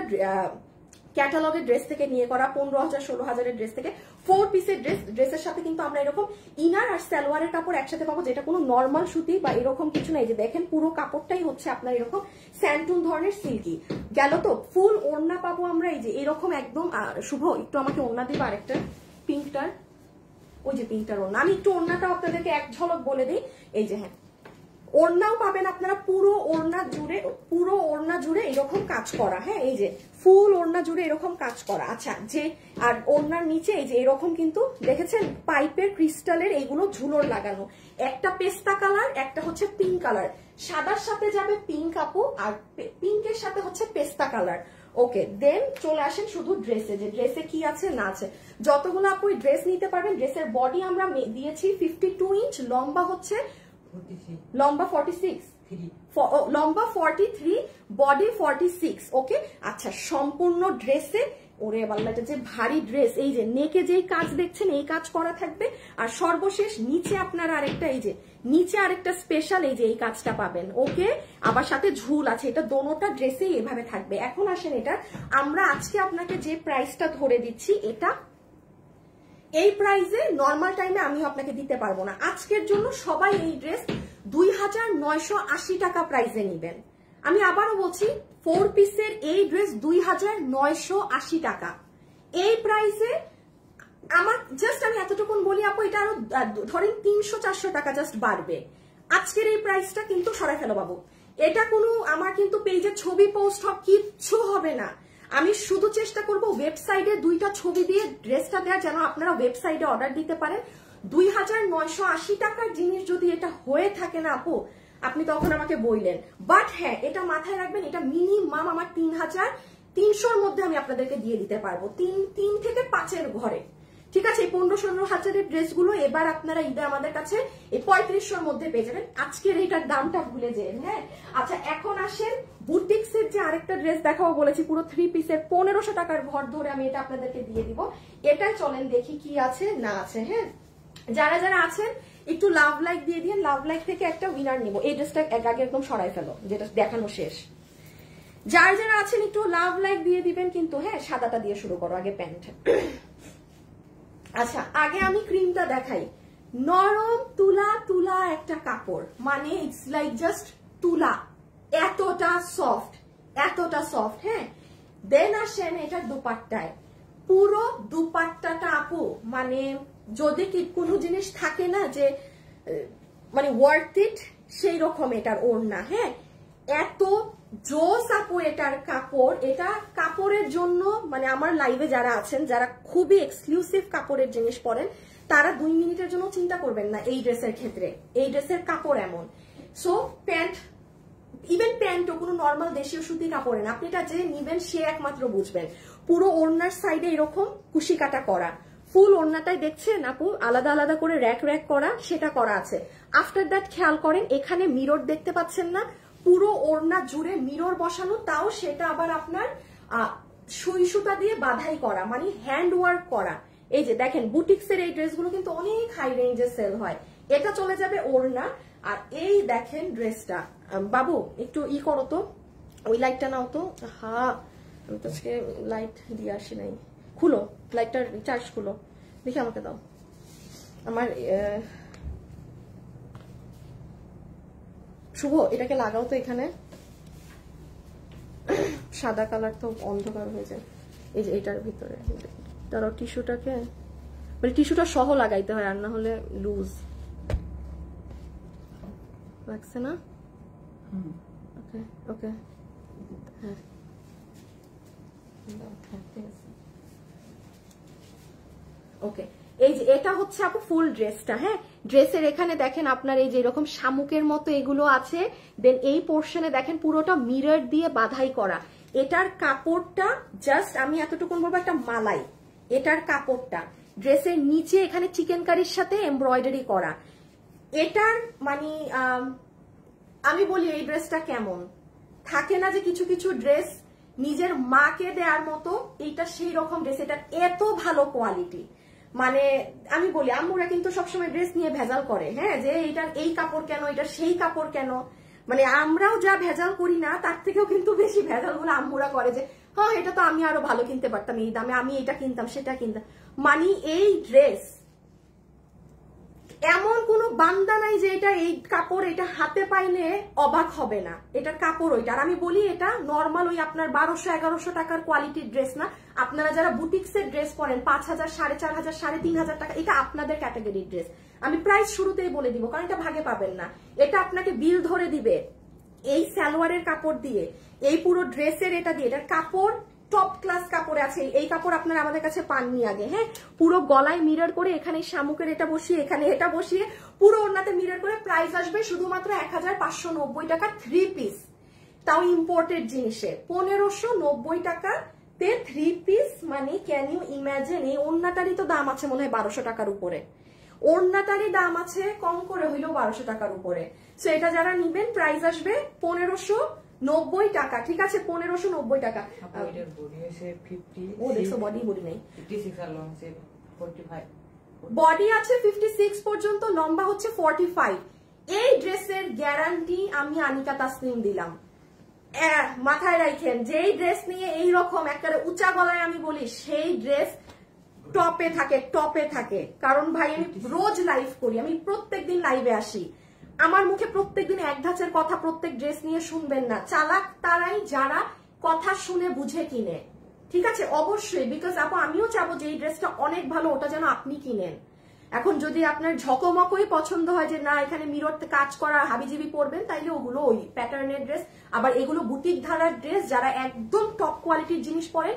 ক্যাটালগের ড্রেস থেকে নিয়ে করা, 15,000 16,000-এর ড্রেস থেকে 4 পিসের ড্রেসের সাথে কিন্তু আমরা এরকম ইনার আর সালোয়ারের কাপড় একসাথে পাবো, যেটা কোনো নর্মাল সুতি বা এরকম কিছু না। এই যে দেখেন পুরো কাপড়টাই হচ্ছে আপনার এরকম স্যান্টুন ধরনের সিল্কি গেল। তো ফুল ওড়না পাবো আমরা, এই যে এরকম একদম। শুভ একটু আমাকে ওড়না দিবা আরেকটা পিঙ্কটার, ওই যে পিঙ্কটার ওড়না। আমি একটু ওড়নাটা আপনাদেরকে এক ঝলক বলে দিই। এই যে হ্যাঁ, ওড়নাও পাবেন আপনারা পুরো ওড়না জুড়ে এরকম কাজ করা। হ্যাঁ এই যে ফুল ওড়না জুড়ে এরকম কাজ করা। আচ্ছা যে আর ওড়নার নিচে এই যে এরকম কিন্তু দেখেছেন পাইপের ক্রিস্টালের এইগুলো ঝুলোর লাগানো, একটা পেস্তা কালার, একটা হচ্ছে পিঙ্ক কালার। সাদার সাথে যাবে পিঙ্ক আপু, আর পিঙ্কের সাথে হচ্ছে পেস্তা কালার। ওকে দেন চলে আসেন শুধু ড্রেসে, যে ড্রেসে কি আছে না আছে। যতগুলো আপু ড্রেস নিতে পারবেন, ড্রেসের বডি আমরা দিয়েছি 52 ইঞ্চ, লম্বা হচ্ছে লম্বা 46, লম্বা 43, বডি 46। ওকে আচ্ছা, সম্পূর্ণ ড্রেসে ওরে বাল্লাটা যে ভারী ড্রেস, এই যে নেকে যেই কাজ দেখছেন এই কাজ করা থাকবে, আর সর্বশেষ নিচে আপনারা আরেকটা, এই যে নিচে আরেকটা স্পেশাল এই যে এই কাজটা পাবেন। ওকে আবার সাথে ঝুল আছে, এটা দোনোটা ড্রেসেই এভাবে থাকবে। এখন আসেন এটা আমরা আজকে আপনাকে যে প্রাইসটা ধরে দিচ্ছি, এটা এই প্রাইসে নর্মাল টাইমে আমিও আপনাকে দিতে পারবো না। আজকের জন্য সবাই এই ড্রেস 2,980 টাকা প্রাইসে নিবেন। আমি আবারও বলছি, 4 পিসের এই ড্রেস 2,980 টাকা। এই প্রাইসে আমার জাস্ট আমি এতটুকুন বলি আপু, এটা আরো ধরেন 300-400 টাকা জাস্ট বাড়বে। আজকের এই প্রাইসটা কিন্তু সরাই ফেলো বাবু। এটা কোনো আমার কিন্তু পেজে ছবি পোস্ট হবে কিচ্ছু হবে না। আমি শুধু চেষ্টা করব ওয়েবসাইটে 2টা ছবি দিয়ে ড্রেসটা দেওয়ার, যেন আপনারা ওয়েবসাইটে অর্ডার দিতে পারেন। 2980 টাকার জিনিস যদি এটা হয়ে থাকে না আপু, আপনি তখন আমাকে বললেন। বাট হ্যাঁ, এটা মাথায় রাখবেন, এটা মিনিমাম আমার 3300-র মধ্যে আমি আপনাদেরকে দিয়ে দিতে পারবো, 3 থেকে 5-এর ঘরে। ঠিক আছে, এই 15-16 হাজারের ড্রেসগুলো এবার আপনারা ঈদে আমাদের কাছে এই 3500-র মধ্যে পেয়ে যাবেন। আজকের এইটার দামটা ভুলে যেন। হ্যাঁ, আচ্ছা এখন আসেন বুটিক্সের যে আরেকটা ড্রেস দেখাবো বলেছি, পুরো 3 পিসের 1500 টাকার ঘর ধরে আমি এটা আপনাদেরকে দিয়ে দিব। এটাই চলেন দেখি কি আছে না আছে। হ্যাঁ, যারা যারা আছেন একটু লাভ লাইক দিয়ে দিন, লাভ লাইক থেকে একটা উইনার নিব। এই ড্রেসটা আগে একদম সরাই ফেলো, যেটা দেখানো শেষ। যারা যারা আছেন একটু লাভ লাইক দিয়ে দিবেন কিন্তু। হ্যাঁ, সাদাটা দিয়ে শুরু করো আগে, প্যান্ট। আচ্ছা, আগে আমি ক্রিমটা দেখাই। নরম তুলা তুলা একটা কাপড়, মানে ইটস লাইক জাস্ট তুলা, এতটা সফট, এতটা সফট। হ্যাঁ, দেন আসেন এটা দুপাট্টায়, পুরো দুপাট্টাটা আপু মানে যদি কি কোনো জিনিস থাকে না যে মানে ওয়ার্থ ইট, সেই রকম এটার ওড়না। হ্যাঁ, এত জোস আপু এটার কাপড়। এটা কাপড়ের জন্য মানে আমার লাইভে যারা আছেন, যারা খুবই এক্সক্লুসিভ কাপড়ের জিনিস পরেন, তারা 2 মিনিটের জন্য চিন্তা করবেন না এই ড্রেসের ক্ষেত্রে। এই ড্রেসের কাপড় এমন। সো প্যান্ট, ইভেন প্যান্টও কোনো নর্মাল দেশীয় সুতি কাপড়ে না। আপনি এটা যে নিবেন সে একমাত্র বুঝবেন। পুরো ওড়নার সাইডে এরকম কুশি কাটা করা, ফুল ওড়নাটাই দেখছেন আপু আলাদা আলাদা করে র্যাক র্যাক করা, সেটা করা আছে। আফটার দ্যাট খেয়াল করেন এখানে মিরর দেখতে পাচ্ছেন না, পুরো ওড়না জুড়ে মিরর বসানো, তাও সেটা আবার আপনার সুই সুতা দিয়ে বাধাই করা, মানে হ্যান্ড ওয়ার্ক করা। এই যে দেখেন বুটিক্সের এই ড্রেসগুলো কিন্তু অনেক হাই রেঞ্জে সেল হয়। এটা চলে যাবে ওড়না। আর এই দেখেন ড্রেসটা, বাবু একটু ই করো তো, ওই লাইটটা নাও তো। হ্যাঁ, আমি তো আজকে লাইট দিয়ে আসি নাই। খুলো লাইটটার চার্জ, খুলো দেখি, আমাকে দাও। আমার শুভ এটাকে লাগাও তো এখানে, সাদা কালার তো অন্ধকার হয়ে যায়। এই যে এটার ভিতরে তার টিস্যুটাকে, মানে টিস্যুটা সহ লাগাইতে হয়, আর না হলে লুজ লাগছে না। ওকে ওকে, হ্যাঁ ওকে। এই যে এটা হচ্ছে আপু ফুল ড্রেসটা। হ্যাঁ, ড্রেসের এখানে দেখেন আপনার এই যে এরকম শামুকের মতো এগুলো আছে। দেন এই পোর্শনে দেখেন পুরোটা মিরর দিয়ে বাধাই করা। এটার কাপড়টা জাস্ট আমি এতটুকু বলবো একটা মালাই। এটার কাপড়টা ড্রেসের নিচে এখানে চিকেন কারির সাথে এমব্রয়ডারি করা। এটার মানে আমি বলি এই ড্রেসটা কেমন থাকে না, যে কিছু কিছু ড্রেস নিজের মাকে দেওয়ার মতো, এইটা সেই রকম ড্রেস। এটার এত ভালো কোয়ালিটি, মানে আমি বলি আম্মুরা কিন্তু সবসময় ড্রেস নিয়ে ভেজাল করে। হ্যাঁ, যে এইটার এই কাপড় কেন, এটার সেই কাপড় কেন, মানে আমরাও যা ভেজাল করি না তার থেকেও কিন্তু বেশি ভেজাল গুলো আম্মুরা করে। যে হ্যাঁ, এটা তো আমি আরো ভালো কিনতে পারতাম এই দামে, আমি এটা কিনতাম সেটা কিনতাম। মানে এই ড্রেস এমন কোনো বান্দা নাই যে এটা এই কাপড় এটা হাতে পাইলে অবাক হবে না। এটার কাপড় ওইটা। আর আমি বলি এটা নর্মাল ওই আপনার 1200-1100 টাকার কোয়ালিটির ড্রেস না। আপনারা যারা বুটিক্সের ড্রেস পরেন 5000, 4500, 3500 টাকা, এটা আপনাদের ক্যাটাগরির ড্রেস। আমি প্রাইস শুরুতেই বলে দিব, কারণ এটা ভাগে পাবেন না। এটা আপনাকে বিল ধরে দিবে এই সালোয়ারের কাপড় দিয়ে, এই পুরো ড্রেসের এটা দিয়ে। এটার কাপড় টপ ক্লাস কাপড়ে আছে। এই কাপড় আপনারা আমাদের কাছে পাননি আগে। হ্যাঁ, পুরো গলায় মিরর করে, এখানে শামুকের এটা বসিয়ে, এখানে এটা বসিয়ে, পুরো ওড়নাতে মিরর করে। প্রাইস আসবে শুধুমাত্র 1590 টাকা 3 পিস, তাও ইম্পোর্টেড জিনিসে 1590 টাকাতে 3 পিস। মানে ক্যান ইউ ইমাজিন? এই ওড়নাটারই তো দাম আছে মনে হয় 1200 টাকার উপরে। ওড়নাটারই দাম আছে কম করে হইলেও 1200 টাকার উপরে। সো এটা যারা নিবেন প্রাইস আসবে 1590 টাকা। ঠিক আছে, 1590 টাকা। বডি আছে 56 পর্যন্ত, লম্বা হচ্ছে 45। এই ড্রেসের গ্যারান্টি আমি আনিকা তাসনিম দিলাম। মাথায় রাখেন, যেই ড্রেস নিয়ে এইরকম একটা উঁচা গলায় আমি বলি, সেই ড্রেস টপে থাকে, টপে থাকে। কারণ ভাই আমি রোজ লাইভ করি, আমি প্রত্যেকদিন লাইভে আসি। আমার মুখে প্রত্যেকদিন এক ধাঁচের কথা প্রত্যেক ড্রেস নিয়ে শুনবেন না। চালাক তারাই যারা কথা শুনে বুঝে কিনে। ঠিক আছে, অবশ্যই, বিকজ আপু আমিও চাবো যে এই ড্রেসটা অনেক ভালো, ওটা যেন আপনি কিনেন। এখন যদি আপনার ঝকমকই পছন্দ হয় যে না এখানে মিররতে কাজ করা হাবিজিবি পরবেন, তাইলে ওগুলো ওই প্যাটার্নের ড্রেস। আবার এগুলো বুটিক ধারার ড্রেস, যারা একদম টপ কোয়ালিটির জিনিস পরে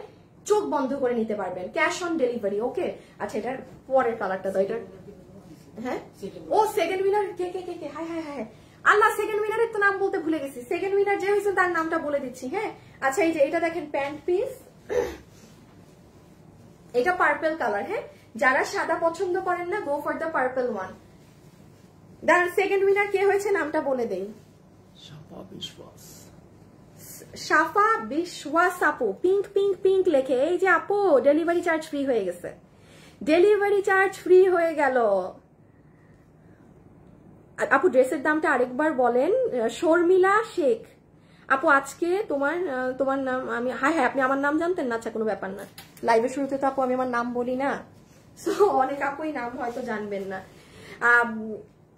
চোখ বন্ধ করে নিতে পারবেন, ক্যাশ অন ডেলিভারি। ওকে, আচ্ছা এটার পরের কালারটা তো এটা, হ্যাঁ ও সেকেন্ড উইনার কে কে কে কে, হাই হাই হাই আল্লাহ, সেকেন্ড উইনারের তো নাম বলতে ভুলে গেছি। সেকেন্ড উইনার যে হয়েছে তার নামটা বলে দিচ্ছি। হ্যাঁ আচ্ছা, এই যে এটা দেখেন প্যান্ট পিস, এটা পার্পল কালার। হ্যাঁ, যারা সাদা পছন্দ করেন না, go for the purple one. তার সেকেন্ড উইনার কে হয়েছে নামটা বলে দেই। সাফা বিশ্বাস আপু, পিঙ্ক পিঙ্ক পিঙ্ক লেখে। এই যে আপু ডেলিভারি চার্জ ফ্রি হয়ে গেছে, ডেলিভারি চার্জ ফ্রি হয়ে গেল। আপু ড্রেসের দামটা আরেকবার বলেন। শর্মিলা শেখ আপু, আজকে তোমার নাম আমি, হ্যাঁ হ্যাঁ আপনি আমার নাম জানতেন না? আচ্ছা কোনো ব্যাপার না, লাইভের শুরুতে তো আপু আমি আমার নাম বলি না, সো অনেক আপুই নাম হয়তো জানবেন না।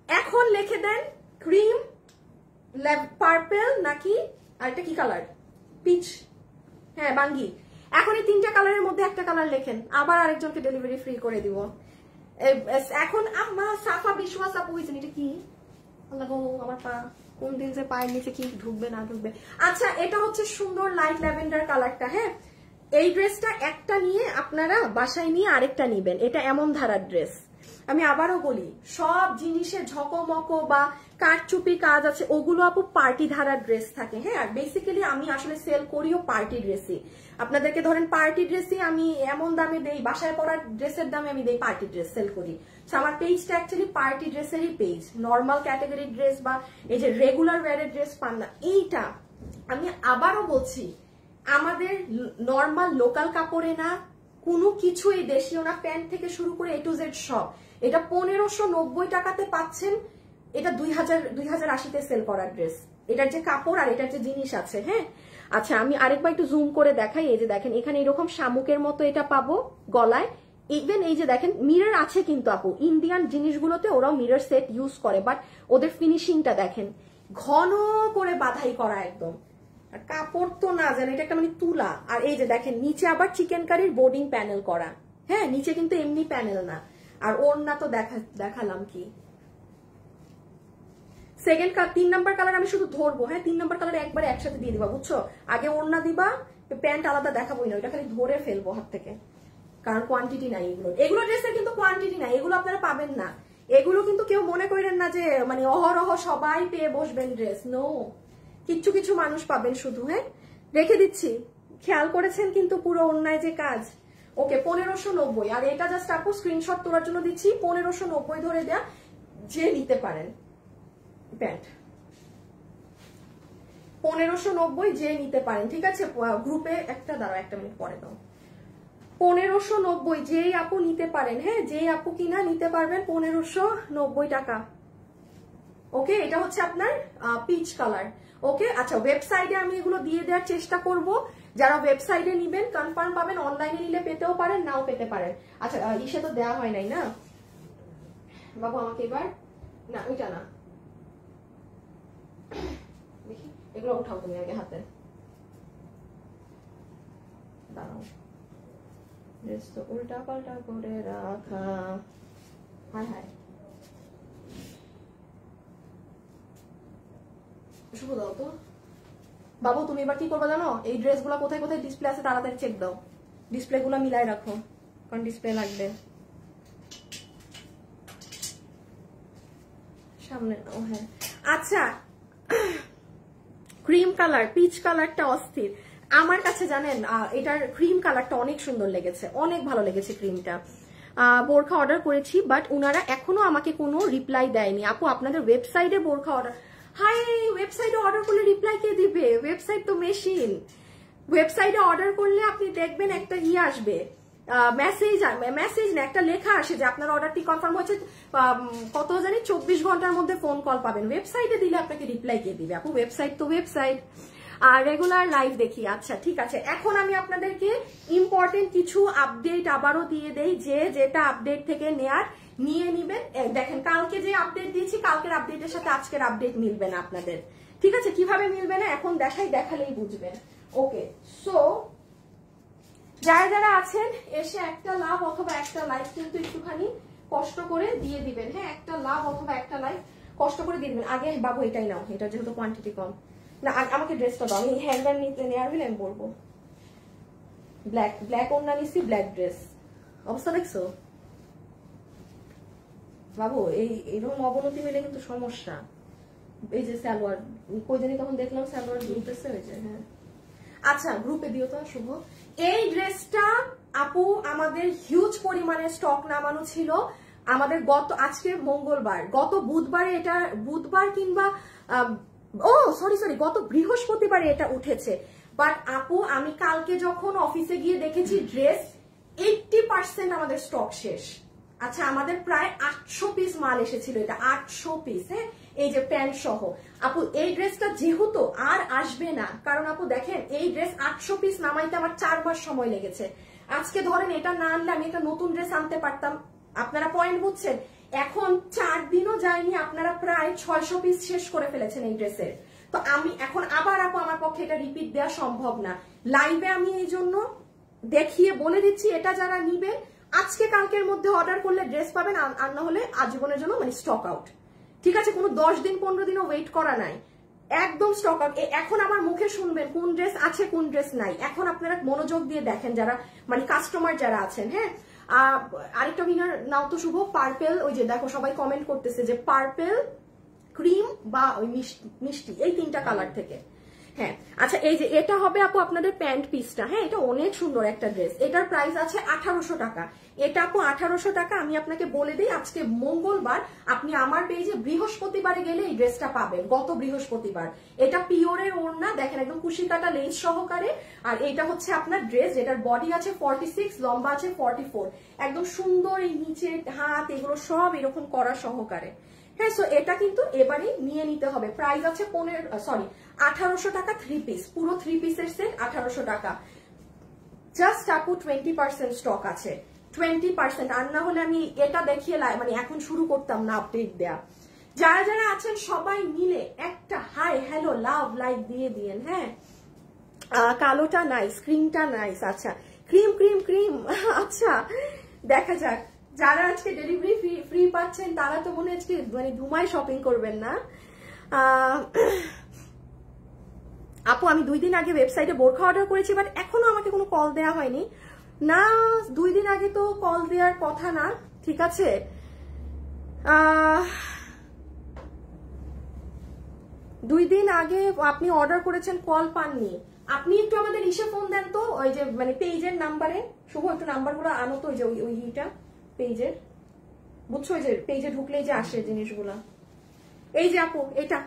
এখন লিখে দেন ক্রিম, পার্পল নাকি আরেকটা কি কালার, পিচ, হ্যাঁ বাঙ্গি। এখন এই তিনটা কালারের মধ্যে একটা কালার লেখেন, আবার আরেকজনকে ডেলিভারি ফ্রি করে দিব। এখন সাফা বিশ্বাস আপু, এটা কি আল্লাহ গো, আমার পা কোন দিন যে পায়ের নিচে কি ঢুকবে না ঢুকবে। আচ্ছা এটা হচ্ছে সুন্দর লাইট ল্যাভেন্ডার কালারটা। হ্যাঁ, এই ড্রেসটা একটা নিয়ে আপনারা বাসায় নিয়ে আরেকটা নিবেন, এটা এমন ধারার ড্রেস। আমি আবারও বলি, সব জিনিসে ঝকমকো বা কারচুপি কাজ আছে, ওগুলো আপু পার্টি ধারার ড্রেস থাকে। হ্যাঁ, আর বেসিক্যালি আমি আসলে সেল করিও পার্টি ড্রেসই। আপনাদেরকে ধরেন পার্টি ড্রেসই আমি এমন দামে দেই, বাসায় পরার ড্রেসের দামে আমি দেই পার্টি ড্রেস সেল করি। আমার পেজটা অ্যাকচুয়ালি পার্টি ড্রেসেরই পেজ, নর্মাল ক্যাটাগরির ড্রেস বা এই যে রেগুলার ওয়্যারের ড্রেস পান না। এইটা আমি আবারও বলছি, আমাদের নর্মাল লোকাল কাপড়ে না, কোনো কিছু এই দেশীয় না, প্যান্ট থেকে শুরু করে A to Z সব। এটা 1590 টাকাতে পাচ্ছেন, এটা 2080-তে সেল করার ড্রেস। এটার যে কাপড় আর এটার যে জিনিস আছে। হ্যাঁ আচ্ছা, আমি আরেকবার একটু জুম করে দেখাই। এই যে দেখেন এখানে এরকম শামুকের মতো এটা পাবো গলায়। ইভেন এই যে দেখেন মিরর আছে কিন্তু আপু, ইন্ডিয়ান জিনিসগুলোতে ওরাও মিরর সেট ইউজ করে, বাট ওদের ফিনিশিংটা দেখেন ঘন করে বাধাই করা একদম। আর কাপড় তো না জানেন, এটা একটা মানে তুলা। আর এই যে দেখেন নিচে আবার চিকেন কারির বোর্ডিং প্যানেল করা। হ্যাঁ, নিচে কিন্তু এমনি প্যানেল না। আর ওড়না তো দেখালাম কি। সেকেন্ড 3 নাম্বার কালার আমি শুধু ধরবো। হ্যাঁ, 3 নাম্বার কালার একবারে একসাথে দিয়ে দিবা, বুঝছো? আগে ওড়না দিবা, প্যান্ট আলাদা দেখাবোই না, ওইটা খালি ধরে ফেলবো হাত থেকে, কারণ কোয়ান্টিটি নাই এগুলো ড্রেসের কিন্তু কোয়ান্টিটি নাই, এগুলো আপনারা পাবেন না। এগুলো কিন্তু কেউ মনে করেন না যে মানে অহরহ সবাই পেয়ে বসবেন ড্রেস, নো, কিছু কিছু মানুষ পাবেন শুধু। হ্যাঁ, রেখে দিচ্ছি, খেয়াল করেছেন কিন্তু পুরো অন্যায় যে কাজ। ওকে 1590। আর এটা জাস্ট আপু স্ক্রিনশট তোলার জন্য দিচ্ছি, 1590 ধরে দেয়া, যে নিতে পারেন প্যান্ট 1590 যে নিতে পারেন। ঠিক আছে, গ্রুপে একটা দাঁড়াও, একটা মিনিট পরে দাও। 1590 যেই আপু নিতে পারেন। হ্যাঁ, যেই আপু কিনা নিতে পারবেন 1590 টাকা। ওকে, এটা হচ্ছে আপনার পিচ কালার। ওকে আচ্ছা, ওয়েবসাইটে আমি এগুলো দিয়ে দেওয়ার চেষ্টা করব। যারা ওয়েবসাইটে নিবেন কনফার্ম পাবেন, অনলাইনে নিলে পেতেও পারেন নাও পেতে পারেন। আচ্ছা ইসে তো দেওয়া হয় নাই না বাবু, আমাকে এবার না ওইটা না, দেখি এগুলো উঠাও তুমি আগে হাতে, দাঁড়াও, ড্রেস তো উল্টা পাল্টা করে রাখা। হায় হায়, শুভ দাও তো বাবু। তুমি এবার কি করবে জানো, এই ড্রেসগুলো কোথায় কোথায় ডিসপ্লে আছে তাড়াতাড়ি চেক দাও, ডিসপ্লে গুলো মিলাই রাখো, কারণ ডিসপ্লে লাগবে সামনে। ও হ্যাঁ আচ্ছা, ক্রিম কালার, পিচ কালারটা অস্থির আমার কাছে, জানেন এটার ক্রিম কালারটা অনেক সুন্দর লেগেছে, অনেক ভালো লেগেছে ক্রিমটা। বোরখা অর্ডার করেছি, বাট ওনারা এখনো আমাকে কোনো রিপ্লাই দেয়নি। আপু আপনাদের ওয়েবসাইটে বোরখা অর্ডার, হাই ওয়েবসাইটে অর্ডার করলে রিপ্লাই কে দিবে? ওয়েবসাইট তো মেশিন। ওয়েবসাইটে অর্ডার করলে আপনি দেখবেন একটা আসবে, মেসেজ না, একটা লেখা আসে যে আপনার অর্ডারটি কনফার্ম হয়েছে, কত জানি 24 ঘন্টার মধ্যে ফোন কল পাবেন। ওয়েবসাইটে দিলে আপনাকে রিপ্লাই কে দিবে আপু? ওয়েবসাইট তো ওয়েবসাইট। আর রেগুলার লাইভ দেখি। আচ্ছা ঠিক আছে, এখন আমি আপনাদেরকে ইম্পর্টেন্ট কিছু আপডেট আবারও দিয়ে দেই, যে যেটা আপডেট থেকে নিয়ে নিবেন। দেখেন কালকে যে আপডেট দিয়েছি, কালকের আপডেটের সাথে আজকের আপডেট মিলবে না আপনাদের। ঠিক আছে, কিভাবে মিলবে না এখন দেখালেই বুঝবেন। ওকে, সো যারা যারা আছেন এসে একটা লাভ অথবা একটা লাইক কিন্তু একটুখানি কষ্ট করে দিয়ে দিবেন। হ্যাঁ, একটা লাভ অথবা একটা লাইক কষ্ট করে দিয়ে দিবেন। আগে বাবু এটাই নাও, এটা যেহেতু কোয়ান্টিটি কম। না আমাকে ড্রেসটা দাও, আমি হ্যান্ডব্যাগ নিতে নেওয়ার হলে আমি বলবো। ব্ল্যাক ব্ল্যাক ওড়না নিচ্ছি, ব্ল্যাক ড্রেস। অবস্থা দেখছো বাবু? এইরকম অবনতি হইলে কিন্তু সমস্যা। এই যে সালোয়ার কই জানি তখন দেখলাম সালোয়ার ঝুলতেছে, ওই যে। হ্যাঁ আচ্ছা, গ্রুপে দিও তো শুভ। এই ড্রেসটা আপু আমাদের হিউজ পরিমাণে স্টক নামানো ছিল আমাদের আজকে মঙ্গলবার, গত বুধবারে এটা, বুধবার কিংবা সরি গত বৃহস্পতিবারে এটা উঠেছে। বাট আপু আমি কালকে যখন অফিসে গিয়ে দেখেছি ড্রেস 80% আমাদের স্টক শেষ। আচ্ছা, আমাদের প্রায় 800 পিস মাল এসেছিল, এটা 800 পিস। হ্যাঁ, এই যে প্যান্ট সহ। আপু এই ড্রেসটা যেহেতু আর আসবে না, কারণ আপু দেখেন এই ড্রেস 800 পিস নামাইতে আমার 4 মাস সময় লেগেছে। আজকে ধরেন এটা না আনলে আমি একটা নতুন ড্রেস আনতে পারতাম। আপনারা পয়েন্ট বুঝছেন? এখন 4 দিনও যায়নি, আপনারা প্রায় 600 পিস শেষ করে ফেলেছেন এই ড্রেসের। তো আমি এখন আবার আপু আমার পক্ষে এটা রিপিট দেওয়া সম্ভব না লাইভে। আমি এই জন্য দেখিয়ে বলে দিচ্ছি, এটা যারা নিবে আজকে কালকের মধ্যে অর্ডার করলে ড্রেস পাবেন, আর না হলে আজীবনের জন্য মানে স্টক আউট। ঠিক আছে, কোনো 10 দিন 15 দিনও ওয়েট করা নাই, একদম স্টক আউট। এখন আমার মুখে শুনবেন কোন ড্রেস আছে কোন ড্রেস নাই। এখন আপনারা মনোযোগ দিয়ে দেখেন যারা মানে কাস্টমার যারা আছেন। হ্যাঁ, আরেকটা উইনার নাও তো শুভ, পার্পেল। ওই যে দেখো সবাই কমেন্ট করতেছে যে পার্পেল, ক্রিম বা ওই মিষ্টি, এই 3টা কালার থেকে। হ্যাঁ আচ্ছা, এই যে এটা হবে আপু আপনাদের প্যান্ট পিসটা। হ্যাঁ, এটা অনেক সুন্দর একটা ড্রেস, এটার প্রাইস আছে 1800 টাকা। এটা আপু 1800 টাকা। আমি আপনাকে বলে দিই আজকে মঙ্গলবার, আপনি আমার পেজে বৃহস্পতিবারে গেলে এই ড্রেসটা পাবেন, গত বৃহস্পতিবার। এটা পিওরের ওড়না, দেখেন একদম কুশি কাটা লেস সহকারে। আর এটা হচ্ছে আপনার ড্রেস, যেটার বডি আছে 46, লম্বা আছে 44। একদম সুন্দর, এই নিচে হাত এগুলো সব এরকম করা সহকারে। হ্যাঁ, সো এটা কিন্তু এবারে নিয়ে নিতে হবে। প্রাইস আছে 1800 টাকা 3 পিস, পুরো 3 পিসের সেট 1800 টাকা। জাস্ট আপু 20% স্টক আছে, 20%। আর না হলে আমি এটা দেখিয়ে মানে এখন শুরু করতাম না আপডেট দেয়া। যারা যারা আছেন সবাই মিলে একটা হাই হ্যালো লাভ লাইক দিয়ে দিয়েন। হ্যাঁ, কালোটা নাইস, ক্রিমটা নাইস। আচ্ছা, ক্রিম ক্রিম ক্রিম। আচ্ছা দেখা যাক, যারা আজকে ডেলিভারি ফ্রি পাচ্ছেন তারা তো মনে আজকে মানে ধুমায় শপিং করবেন না। আপু আমি 2 দিন আগে ওয়েবসাইটে বোরখা অর্ডার করেছি, বাট এখনো আমাকে কোনো কল দেওয়া হয়নি। না 2 দিন আগে তো কল দেওয়ার কথা না। ঠিক আছে, 2 দিন আগে আপনি অর্ডার করেছেন, কল পাননি। আপনি একটু আমাদের ইসে ফোন দেন তো, ওই যে মানে পেজের নাম্বারে। শুভ একটু নাম্বারগুলো আনো তো, ওই যে ওইটা পেজের, বুঝছো? ওই যে পেজে ঢুকলেই যে আসে জিনিসগুলা। এই যে আপু এটা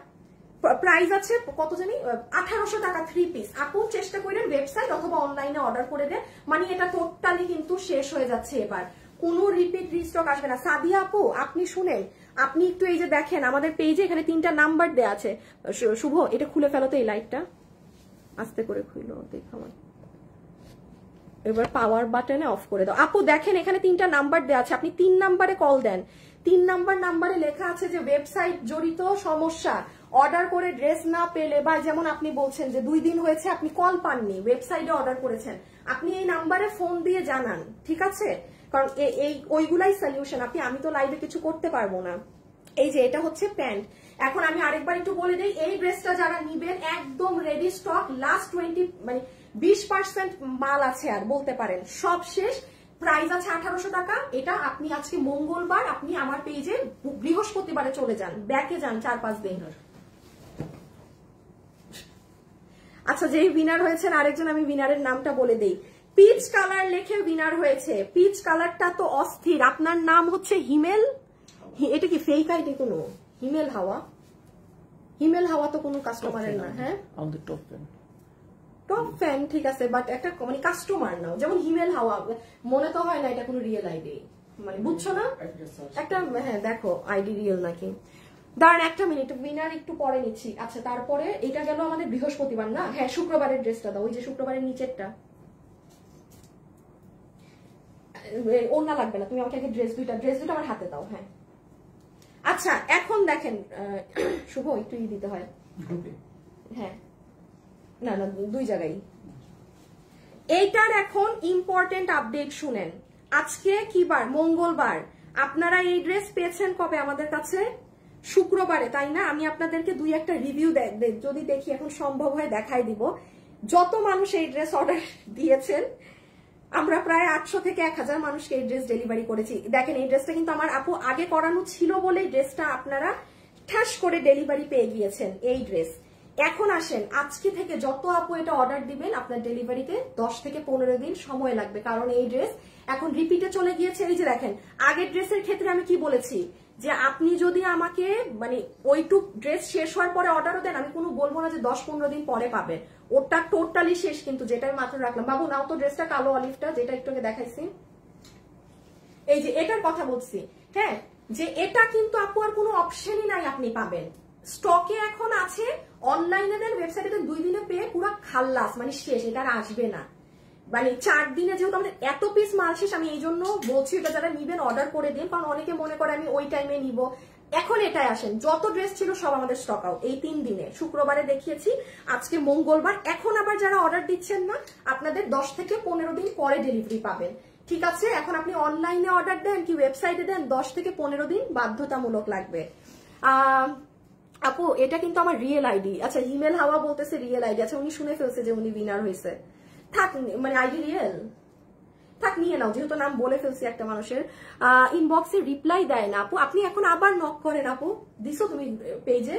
প্রাইস আছে কত জানি, 1800 টাকা 3 পিস। আপু চেষ্টা করেন ওয়েবসাইট অথবা অনলাইনে অর্ডার করে দেন, মানে এটা টোটালি কিন্তু শেষ হয়ে যাচ্ছে এবার, কোনো রিপিট রিস্টক আসবে না। সাদিয়া আপু আপনি শুনেন, আপনি একটু এই যে দেখেন আমাদের পেজে এখানে 3টা নাম্বার দেয়া আছে। শুভ এটা খুলে ফেলো তো, এই লাইটটা আস্তে করে খুলো, দেখো আমার এবার পাওয়ার বাটনে অফ করে দাও। আপু দেখেন এখানে 3টা নাম্বার দেওয়া আছে, আপনি 3 নাম্বারে কল দেন। 3 নাম্বারে লেখা আছে যে ওয়েবসাইট জড়িত সমস্যা, অর্ডার করে ড্রেস না পেলে, বা যেমন আপনি বলছেন যে 2 দিন হয়েছে আপনি কল পাননি, ওয়েবসাইটে অর্ডার করেছেন, আপনি এই নাম্বারে ফোন দিয়ে জানান। ঠিক আছে, কারণ এই ওইগুলাই সলিউশন। আমি তো লাইভে কিছু করতে পারবো না। এই যে এটা হচ্ছে প্যান্ট। এখন আমি আরেকবার একটু বলে দিই, এই ড্রেসটা যারা নিবেন একদম রেডি স্টক, লাস্ট 20% মাল আছে, আর বলতে পারেন সব শেষ। প্রাইস আছে 1800 টাকা। এটা আপনি আজকে মঙ্গলবার, আপনি আমার পেজে বৃহস্পতিবারে চলে যান, ব্যাকে যান 4-5 দিন। আচ্ছা, যেই উইনার হয়েছেন আরেকজন, আমি উইনারের নামটা বলে দেই। পিচ কালার লেখে উইনার হয়েছে। পিচ কালারটা তো অস্থির। আপনার নাম হচ্ছে হিমেল। এটা কি ফেক আইডি কোনো? হিমেল হাওয়া, হিমেল হাওয়া তো কোনো কাস্টমারের না। হ্যাঁ, আমাদের টপ ফ্যান, ঠিক আছে, বাট একটা মানে কাস্টমার নাও, যেমন হিমেল হাওয়া, মনে তো হয় না এটা কোনো রিয়েল আইডি, মানে বুঝছো না একটা। হ্যাঁ দেখো আইডি রিয়েল নাকি। দাঁড়ান একটা মিনিট, উইনার একটু পরে নিচ্ছি। আচ্ছা, তারপরে এটা গেল আমাদের বৃহস্পতিবার না? হ্যাঁ, শুক্রবারের ড্রেসটা দাও, ওই যে শুক্রবারের নিচেরটা। ওড়না লাগবে না, তুমি আমাকে আগে ড্রেস দুইটা আমার হাতে দাও। হ্যাঁ আচ্ছা, এখন দেখেন শুভ একটু দিতে হয়। হ্যাঁ, না 2 জায়গায়। এইটার এখন ইম্পর্টেন্ট আপডেট শুনেন। আজকে কি বার? মঙ্গলবার। আপনারা এই ড্রেস পেয়েছেন কবে আমাদের কাছে? শুক্রবারে, তাই না? আমি আপনাদেরকে দুই একটা রিভিউ যদি দেখি এখন সম্ভব হয় দেখাই দিব। যত মানুষ এই ড্রেস অর্ডার দিয়েছেন, আমরা প্রায় 800 থেকে 1000 মানুষকে এই ড্রেস ডেলিভারি করেছি। দেখেন এই ড্রেসটা কিন্তু আমার আপু আগে করানো ছিল বলেই ড্রেসটা আপনারা ঠাস করে ডেলিভারি পেয়ে গিয়েছেন। এই ড্রেস এখন আসেন, আজকে থেকে যত আপু এটা অর্ডার দিবেন আপনার ডেলিভারিতে 10 থেকে 15 দিন সময় লাগবে, কারণ এই ড্রেস এখন রিপিটে চলে গিয়েছে। এই যে দেখেন, আগের ড্রেসের ক্ষেত্রে আমি কি বলেছি যে আপনি যদি আমাকে মানে ওইটুক ড্রেস শেষ হওয়ার পরে অর্ডারও দেন, আমি কোনো বলবো না যে 10-15 দিন পরে পাবেন, ওটা টোটালি শেষ। কিন্তু যেটা আমি মাত্র রাখলাম, বাবু নাও তো ড্রেসটা, কালো অলিভটা যেটা একটু আগে দেখাইছি, এই যে এটার কথা বলছি, হ্যাঁ, যে এটা কিন্তু আপু আর কোনো অপশনই নাই, আপনি পাবেন। স্টকে এখন আছে, অনলাইনে দেন, ওয়েবসাইটে দেন, 2 দিনে পেয়ে পুরো খাল্লাস, মানে শেষ, এটা আর আসবে না। মানে 4 দিনে যেহেতু আমাদের এত পিস মাল শেষ, আমি এই জন্য বলছি এটা যারা নিবেন অর্ডার করে দিন, কারণ অনেকে মনে করে আমি ওই টাইমে নিব। এখন এটাই আসেন, যত ড্রেস ছিল সব আমাদের স্টক আউট এই 3 দিনে। শুক্রবারে দেখিয়েছি, আজকে মঙ্গলবার। এখন আবার যারা অর্ডার দিচ্ছেন না, আপনাদের 10 থেকে 15 দিন পরে ডেলিভারি পাবেন, ঠিক আছে? এখন আপনি অনলাইনে অর্ডার দেন কি ওয়েবসাইটে দেন, 10 থেকে 15 দিন বাধ্যতামূলক লাগবে। আপু এটা কিন্তু আমার রিয়েল আইডি। আচ্ছা, হিমেল হাওয়া বলতেছে রিয়েল আইডি। আচ্ছা, উনি শুনে ফেলছে যে উনি উইনার হয়েছে। থাক, মানে আইডি রিয়েল থাক, নিয়ে নাও, যেহেতু নাম বলে ফেলছি একটা মানুষের। ইনবক্সে রিপ্লাই দেয় না আপু, আপনি এখন আবার নক করেন। আপু দিছো তুমি পেজে?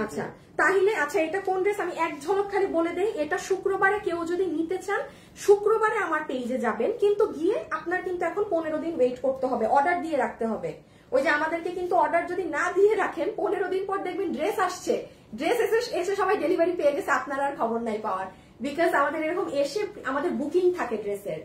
আচ্ছা তাহলে, আচ্ছা এটা কোন ড্রেস আমি এক ঝলক খালি বলে দেই। এটা শুক্রবারে কেউ যদি নিতে চান, শুক্রবারে আমার পেজে যাবেন, কিন্তু গিয়ে আপনার কিন্তু এখন 15 দিন ওয়েট করতে হবে, অর্ডার দিয়ে রাখতে হবে। ওই যে আমাদেরকে কিন্তু অর্ডার যদি না দিয়ে রাখেন, 15 দিন পর দেখবেন ড্রেস আসছে, ড্রেস এসে সবাই ডেলিভারি পেয়ে গেছে, আপনার আর খবর নাই পাওয়ার। বিকজ আমাদের এরকম এসে আমাদের বুকিং থাকে ড্রেসের,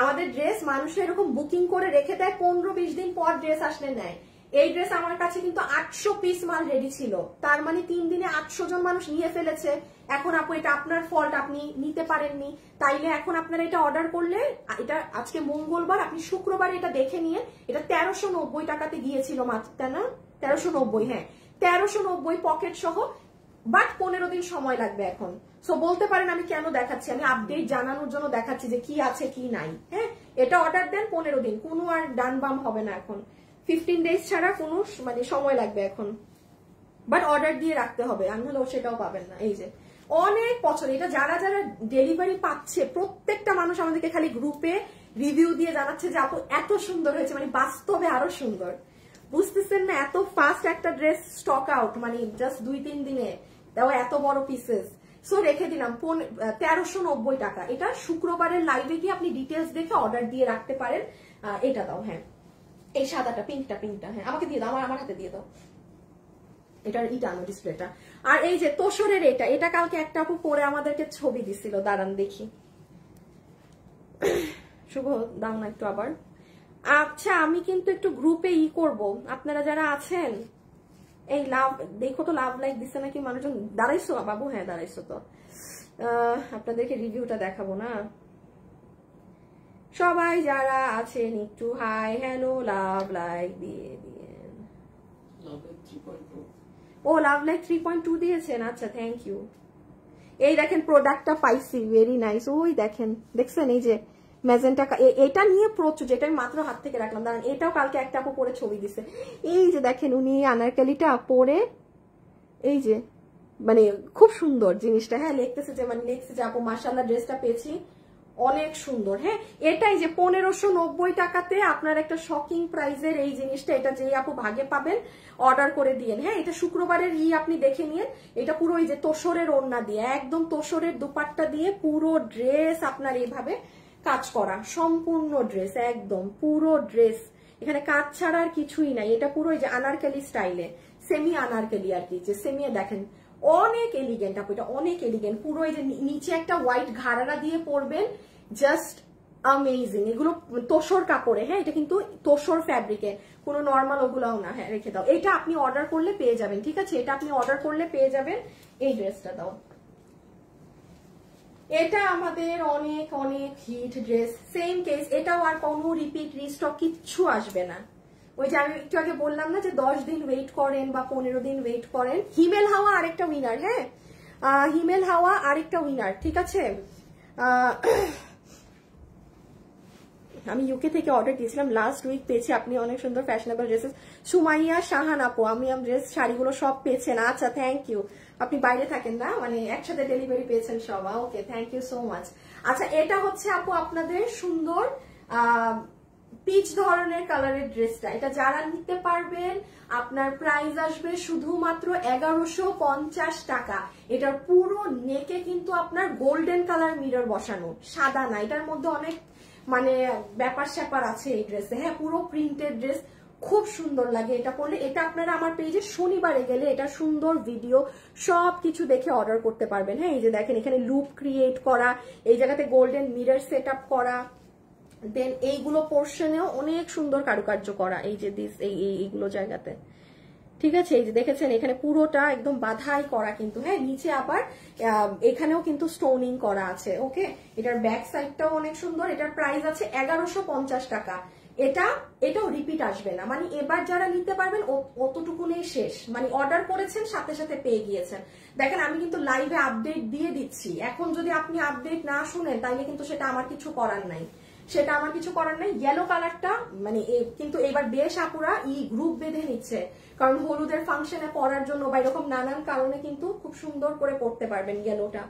আমাদের ড্রেস মানুষের এরকম বুকিং করে রেখে দেয়, 15-20 দিন পর ড্রেস আসলে নেয়। এই ড্রেস আমার কাছে কিন্তু 800 পিস মাল রেডি ছিল, তার মানে 3 দিনে 800 জন মানুষ নিয়ে ফেলেছে। এখন আপু এটা আপনার ফল্ট, আপনি নিতে পারেননি, তাইলে এখন আপনারা এটা অর্ডার করলে, এটা আজকে মঙ্গলবার, আপনি শুক্রবার এটা দেখে নিয়ে, এটা 1390 টাকাতে গিয়েছিল মাত্র, তাই না? 1390, হ্যাঁ 1390 পকেট সহ, বাট 15 দিন সময় লাগবে এখন। সো বলতে পারেন আমি কেন দেখাচ্ছি, আমি আপডেট জানানোর জন্য দেখাচ্ছি যে কি আছে কি নাই। হ্যাঁ, এটা অর্ডার দেন 15 দিন, কোনো আর ডান বাম হবে না এখন, 15 ডেজ ছাড়া কোনো মানে সময় লাগবে এখন, বাট অর্ডার দিয়ে রাখতে হবে, আমি হলেও সেটাও পাবেন না। এই যে অনেক পছন্দ, এটা যারা যারা ডেলিভারি পাচ্ছে প্রত্যেকটা মানুষ আমাদেরকে খালি গ্রুপে রিভিউ দিয়ে জানাচ্ছে যে আপু এত সুন্দর হয়েছে, মানে বাস্তবে আরো সুন্দর। বুঝতেছেন না, এত ফাস্ট একটা ড্রেস স্টক আউট, মানে জাস্ট 2-3 দিনে, তাও এত বড় পিসেস। সো রেখে দিলাম 1390 টাকা। এটা শুক্রবারের লাইভে গিয়ে আপনি ডিটেলস দেখে অর্ডার দিয়ে রাখতে পারেন। এটা দাও, হ্যাঁ এই সাদাটা, পিঙ্কটা, হ্যাঁ আমাকে দিয়ে দাও, আমার হাতে দিয়ে দাও, এটার ইটা আনো ডিসপ্লেটা। আর এই যে তোষরের এটা কালকে একটা আপু পরে আমাদেরকে ছবি দিছিল, দাঁড়ান দেখি। শুভ দাও না একটু আবার। আচ্ছা আমি কিন্তু একটু গ্রুপে করব, আপনারা যারা আছেন, এই লাভ দেখো তো, লাভ লাইক দিচ্ছে নাকি মানুষজন? দাঁড়াইছো বাবু? হ্যাঁ দাঁড়াইছো তো, আপনাদেরকে রিভিউটা দেখাবো না? সবাই যারা আছেন একটু হাই হ্যালো লাভ লাইক দিয়ে দিয়েন। ও লাভ লাইক 3.2 দিয়েছেন, আচ্ছা থ্যাংক ইউ। এই দেখেন প্রোডাক্টটা পাইছি, ভেরি নাইস। ওই দেখেন, দেখছেন এই যে ম্যাজেন্টা, এটা নিয়ে প্রচুর, যেটা আমি মাত্র হাত থেকে রাখলাম, দাঁড়ান এটাও কালকে একটা আপু পরে ছবি দিছে। এই যে দেখেন উনি আনারকালিটা পরে, এই যে মানে খুব সুন্দর জিনিসটা। হ্যাঁ লিখতেছে যে, মানে লিখছে যে আপু মাশাআল্লাহ ড্রেসটা পেয়েছি, অনেক সুন্দর। হ্যাঁ এটাই যে 1590 টাকাতে আপনার একটা শকিং প্রাইজের এই জিনিসটা, এটা যে আপু ভাগে পাবেন অর্ডার করে দিয়েন। হ্যাঁ এটা শুক্রবারের আপনি দেখে নিন, এটা পুরো এই যে তোষরের ওড়না দিয়ে, একদম তোষরের দুপাট্টা দিয়ে পুরো ড্রেস আপনার এইভাবে কাজ করা, সম্পূর্ণ ড্রেস, একদম পুরো ড্রেস, এখানে কাজ ছাড়া আর কিছুই নাই। এটা পুরো এই যে আনারকলি স্টাইলে, সেমি আনারকলি আর কি, যে সেমি, দেখেন অনেক এলিগেন্ট আপু, এটা অনেক এলিগেন্ট। পুরো এই যে নিচে একটা হোয়াইট ঘাড়ারা দিয়ে পরবেন, জাস্ট অ্যামেজিং। এগুলো তোষর কাপড়ে, হ্যাঁ এটা কিন্তু তোষর ফ্যাব্রিকে, কোনো নর্মাল ওগুলাও না। হ্যাঁ রেখে দাও, এটা আপনি অর্ডার করলে পেয়ে যাবেন, ঠিক আছে? এটা আপনি অর্ডার করলে পেয়ে যাবেন। এই ড্রেসটা দাও, এটা আমাদের অনেক অনেক হিট ড্রেস, সেম কেস, এটাও আর কোনো রিপিট রিস্টক কিচ্ছু আসবে না। ওই যে আমি একটু আগে বললাম না যে 10 দিন ওয়েট করেন বা 15 দিন ওয়েট করেন। হিমেল হাওয়া আরেকটা উইনার, হ্যাঁ হিমেল হাওয়া আরেকটা উইনার, ঠিক আছে? আমি ইউকে থেকে অর্ডার দিয়েছিলাম, লাস্ট উইক পেয়েছি। আপনি অনেক সুন্দর ফ্যাশনেবল ড্রেসেস। সুমাইয়া শাহান আপু, আমি ড্রেস শাড়িগুলো সব পেয়েছেন? আচ্ছা, থ্যাংক ইউ। আপনি বাইরে থাকেন না, মানে একসাথে ডেলিভারি পেয়েছেন সব। ওকে, থ্যাংক ইউ সো মাচ। আচ্ছা, এটা হচ্ছে আপু আপনাদের সুন্দর পিচ ধরনের কালারের ড্রেসটা। এটা যারা নিতে পারবেন, আপনার প্রাইস আসবে শুধুমাত্র 1150 টাকা। এটার পুরো নেকে কিন্তু আপনার গোল্ডেন কালার মিরর বসানো, সাদা না। এটার মধ্যে অনেক মানে ব্যাপার স্যাপার আছে এই ড্রেসে। হ্যাঁ, পুরো প্রিন্টেড ড্রেস, খুব সুন্দর লাগে এটা পরলে। এটা আপনারা আমার পেজে শনিবারে গেলে এটা সুন্দর ভিডিও সবকিছু দেখে অর্ডার করতে পারবেন। হ্যাঁ, এই যে দেখেন এখানে লুপ ক্রিয়েট করা, এই জায়গাতে গোল্ডেন মিরর সেট আপ করা, দেন এইগুলো পোর্শনেও অনেক সুন্দর কারুকার্য করা, এই যে দিস এইগুলো জায়গাতে। ঠিক আছে, এই যে দেখেছেন এখানে পুরোটা একদম বাধাই করা কিন্তু। হ্যাঁ, নিচে আবার এখানেও কিন্তু স্টোনিং করা আছে। ওকে, এটার ব্যাক সাইডটাও অনেক সুন্দর। এটার প্রাইস আছে 1150 টাকা। এটাও রিপিট আসবে না, মানে এবার যারা নিতে পারবেন অতটুকুনেই শেষ। মানে অর্ডার করেছেন সাথে সাথে পেয়ে গিয়েছেন। দেখেন আমি কিন্তু লাইভে আপডেট দিয়ে দিচ্ছি। এখন যদি আপনি আপডেট না শুনেন তাইলে কিন্তু সেটা আমার কিছু করার নাই। ইয়েলো কালারটা মানে কিন্তু এবার বেশ আপুরা গ্রুপ বেঁধে নিচ্ছে, কারণ হলুদের ফাংশনে পরার জন্য বা এরকম নানান কারণে কিন্তু খুব সুন্দর করে পরতে পারবেন ইয়েলোটা।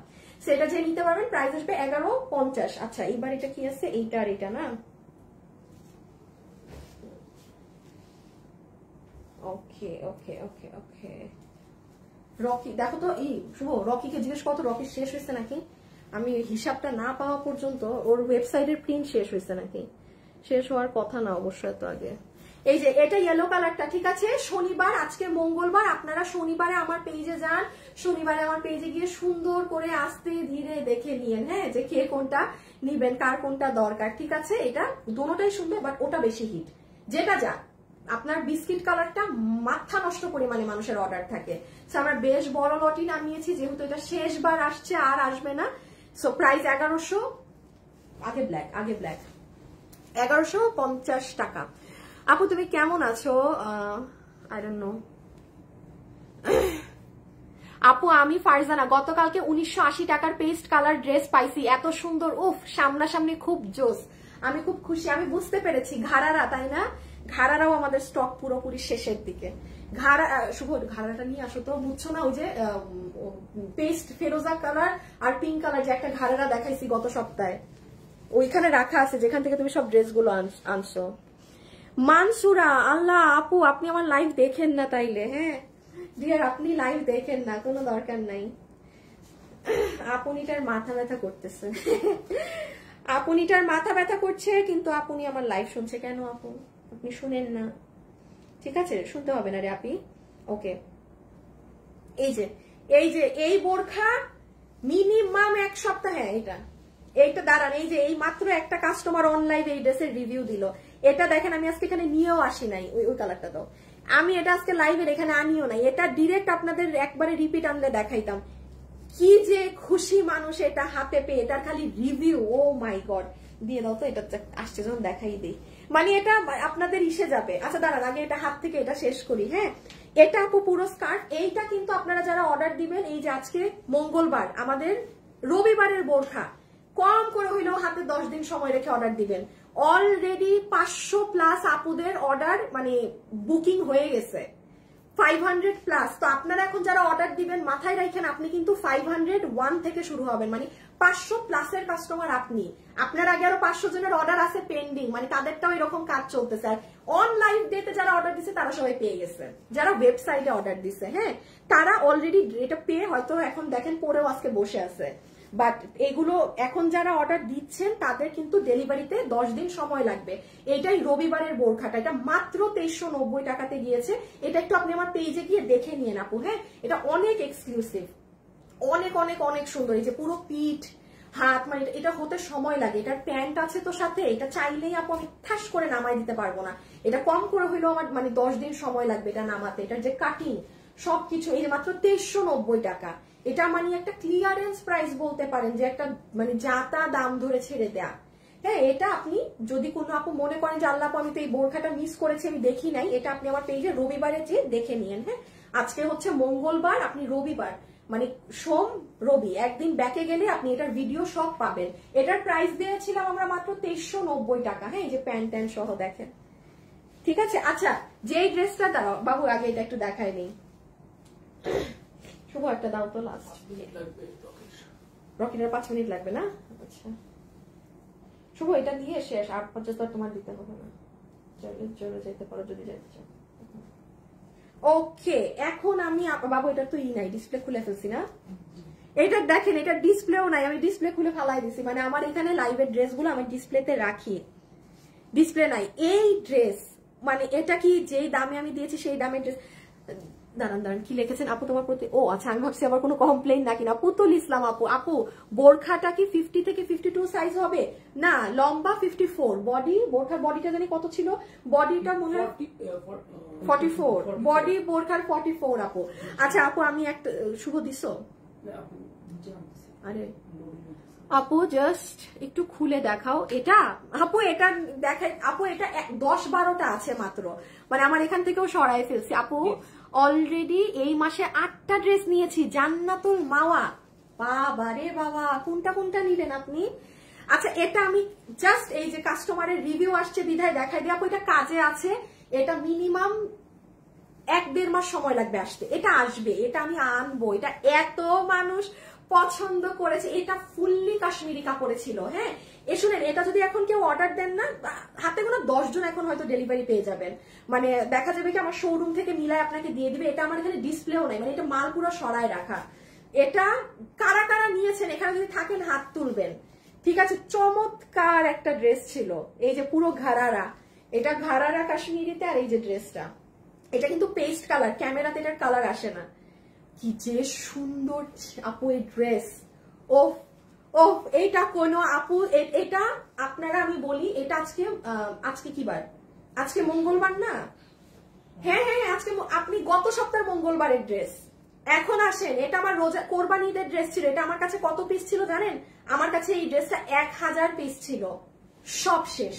সেটা যে নিতে পারবেন প্রাইস আসবে 1150। আচ্ছা, এইবার এটা কি আছে? এইটা আর এটা না। ওকে ওকে ওকে ওকে, রকি দেখো তো। শুভ, রকিকে জিজ্ঞেস কত রকি শেষ হয়েছে নাকি? আমি হিসাবটা না পাওয়া পর্যন্ত ওর ওয়েবসাইটের প্রিন্ট শেষ হয়েছে নাকি? শেষ হওয়ার কথা না অবশ্যই তো আগে। এই যে এটা ইয়েলো কালারটা, ঠিক আছে। শনিবার, আজকে মঙ্গলবার, আপনারা শনিবারে আমার পেজে যান। শনিবারে আমার পেজে গিয়ে সুন্দর করে আস্তে ধীরে দেখে নিয়েন, হ্যাঁ, যে কে কোনটা নিবেন, কার কোনটা দরকার। ঠিক আছে, এটা দুটোটাই সুন্দর, বাট ওটা বেশি হিট। যেটা যা আপনার বিস্কিট কালারটা মাথা নষ্ট পরিমাণে মানুষের অর্ডার থাকে। আমরা বেশ বড় লটই নামিয়েছি, যেহেতু এটা শেষবার আসছে, আর আসবে না। সো প্রাইস 1100, আগে ব্ল্যাক 1150 টাকা। আপু তুমি কেমন আছো? I don't know. আপু আমি ফারজানা, গতকালকে 1980 টাকার পেস্ট কালার ড্রেস পাইছি, এত সুন্দর, উফ, সামনাসামনি খুব জোস। আমি খুব খুশি, আমি বুঝতে পেরেছি ঘাড়ারা, তাই না? ঘাড়ারাও আমাদের স্টক পুরোপুরি শেষের দিকে। শুভ ঘাড়াটা নিয়ে আসো তো, বুঝছো না? ওই যে পেস্ট ফেরোজা কালার আর পিঙ্ক কালার যে একটা ঘাড়ারা দেখাইছি গত সপ্তাহে, ওইখানে রাখা আছে যেখান থেকে তুমি সব ড্রেসগুলো আনছো। মানসুরা, আল্লাহ আপু আপনি আমার লাইভ দেখেন না তাইলে? হ্যাঁ ডিয়ার, আপনি লাইভ দেখেন না, কোনো দরকার নাই। আপনিটার মাথা ব্যথা করতেছে। আপনিটার মাথা ব্যথা করছে, কিন্তু আপনি আমার লাইভ শুনছে কেন? আপনি শুনেন না, ঠিক আছে? শুনতে হবে না রে আপি। ওকে, এই বোরখা মিনিমাম 1 সপ্তাহ। হ্যাঁ, এইটা দাঁড়ান, এই মাত্র একটা কাস্টমার অনলাইনে এই ড্রেসের রিভিউ দিল। এটা দেখেন, আমি আজকে এখানে নিয়েও আসি নাই, ওই কালারটা তো আমি এটা আজকে লাইভের এখানে আনিও নাই। এটা ডিরেক্ট আপনাদের একবারে রিপিট আনলে দেখাইতাম। কি যে খুশি মানুষ এটা হাতে পেয়ে, এটার খালি রিভিউ, ও মাই গড। দিয়ে দাও তো, এটা আসছে যখন দেখাই দিই, মানে এটা আপনাদের ইসে যাবে। আচ্ছা দাঁড়ান, আগে এটা হাত থেকে এটা শেষ করি। হ্যাঁ, এটা আপু পুরো স্কার্ট। এইটা কিন্তু আপনারা যারা অর্ডার দিবেন, এই যে আজকে মঙ্গলবার, আমাদের রবিবারের বোরখা, কম করে হইলেও হাতে 10 দিন সময় রেখে অর্ডার দিবেন। অলরেডি 500 প্লাস আপুদের অর্ডার মানে বুকিং হয়ে গেছে, 500 প্লাস। তো আপনারা এখন যারা অর্ডার দিবেন মাথায় রাখেন, আপনি কিন্তু 501 থেকে শুরু হবেন, মানে 500 প্লাসের কাস্টমার আপনি। আপনার আগে আরো 500 জনের অর্ডার আছে পেন্ডিং, মানে তাদেরটাও এরকম কাজ চলতেছে। আর অনলাইন ডেতে যারা অর্ডার দিচ্ছে তারা সবাই পেয়ে গেছে, যারা ওয়েবসাইটে অর্ডার দিচ্ছে, হ্যাঁ, তারা অলরেডি এটা পেয়ে হয়তো এখন দেখেন পরেও আজকে বসে আছে। বাট এগুলো এখন যারা অর্ডার দিচ্ছেন তাদের কিন্তু ডেলিভারিতে 10 দিন সময় লাগবে। এটাই রবিবারের বোরখাটা, এটা মাত্র 2390 টাকাতে গিয়েছে। এটা একটু আপনি আমার পেজে গিয়ে দেখে নিয়ে আপু। হ্যাঁ, এটা অনেক এক্সক্লুসিভ, অনেক অনেক অনেক সুন্দর। এই যে পুরো পিঠ হাত, মানে এটা হতে সময় লাগে। এটার প্যান্ট আছে তো সাথে, এটা চাইলেই আপু আমি ঠাস করে নামাই দিতে পারবো না। এটা কম করে হইলেও আমার মানে 10 দিন সময় লাগবে এটা নামাতে। এটার যে কাটিং সবকিছু, এই যে মাত্র 2390 টাকা। এটা মানে একটা ক্লিয়ারেন্স প্রাইস বলতে পারেন, যে একটা মানে যা তা দাম ধরে ছেড়ে দেয়া। হ্যাঁ, এটা আপনি যদি কোনো আপু মনে করেন যে আল্লাহ আমি তো এই বোরখাটা মিস করেছি, আমি দেখি নাই, এটা আপনি আমার পেজে রবিবারে যে দেখে নিয়েন। হ্যাঁ, আজকে হচ্ছে মঙ্গলবার, আপনি রবিবার মানে সোম রবি একদিন ব্যাকে গেলে আপনি এটার ভিডিও সব পাবেন। এটার প্রাইস দিয়েছিলাম আমরা মাত্র 2390 টাকা। হ্যাঁ, এই যে প্যান্ট ট্যান্ট সহ দেখেন, ঠিক আছে। আচ্ছা, যে ড্রেসটা দাও বাবু, আগে এটা একটু দেখাই নেই। শুভ একটা দাও তো, লাস্ট রকিটার 5 মিনিট লাগবে না? আচ্ছা শুভ, এটা দিয়ে শেষ, আর পর্যন্ত তোমার দিতে হবে না, চলে যেতে পারো যদি যেতে চাও। ওকে, এখন আমি বাবু এটা তো নাই, ডিসপ্লে খুলে ফেলছি না? এটা দেখেন, এটা ডিসপ্লেও নাই, আমি ডিসপ্লে খুলে ফালাই দিছি। মানে আমার এখানে লাইভের ড্রেসগুলো আমি ডিসপ্লেতে রাখি, ডিসপ্লে নাই। এই ড্রেস মানে এটা কি যেই দামে আমি দিয়েছি সেই দামের ড্রেস। দাঁড়ান দাঁড়ান, কি লিখেছেন আপু তোমার প্রতি? ও আচ্ছা, আমি ভাবছি আবার কোনো কমপ্লেইন নাকি না। পুতুল ইসলাম আপু, আপু বোরখাটা কি 50 থেকে 52 সাইজ হবে? না, লম্বা 54, বডি বোরখার বডিটা জানি কত ছিল, বডিটা মনে হয় 44, বডি বোরখার 44 আপু। আচ্ছা আপু, আমি একটা শুভ দিছো? আরে আপু জাস্ট একটু খুলে দেখাও এটা। আপু এটা দেখাই আপু, এটা 10-12টা আছে মাত্র, মানে আমার এখান থেকেও সরাই ফেলছি আপু। অলরেডি এই মাসে 8টা ড্রেস নিয়েছি, জান্নাতুল মাওয়া। বাবা রে বাবা, কোনটা কোনটা নিলেন আপনি? আচ্ছা, এটা আমি জাস্ট এই যে কাস্টমারের রিভিউ আসছে বিধায় দেখাই দিই আপু, এটা কাজে আছে। এটা মিনিমাম 1-1.5 মাস সময় লাগবে আসতে, এটা আসবে, এটা আমি আনবো। এটা এত মানুষ পছন্দ করেছে, এটা ফুললি কাশ্মীরি কাপড়ে ছিল। হ্যাঁ, শুনেন, এটা যদি এখন কেউ অর্ডার দেন না, হাতে কোনো 10 জন এখন হয়তো ডেলিভারি পেয়ে যাবেন। মানে দেখা যাবে কি আমার শোরুম থেকে মিলাই আপনাকে দিয়ে দিবে। এটা আমার এখানে ডিসপ্লেও নাই, মানে এটা মাল পুরো সরায় রাখা। এটা কারা কারা নিয়েছেন এখানে যদি থাকেন হাত তুলবেন, ঠিক আছে। চমৎকার একটা ড্রেস ছিল, এই যে পুরো ঘাড়ারা, এটা ঘাড়ারা কাশ্মীরিতে। আর এই যে ড্রেসটা, এটা কিন্তু পেস্ট কালার, ক্যামেরাতে এটার কালার আসে না। কি যে সুন্দর আপু এই ড্রেস। ও ও এইটা কোনো আপু, এটা আপনারা, আমি বলি এটা আজকে কি বার? আজকে মঙ্গলবার না? হ্যাঁ হ্যাঁ, আজকে আপনি গত সপ্তাহের মঙ্গলবারের ড্রেস এখন আসেন। এটা আমার রোজা কোরবানি ঈদের ড্রেস ছিল। এটা আমার কাছে কত পিস ছিল জানেন? আমার কাছে এই ড্রেসটা 1000 পিস ছিল, সব শেষ।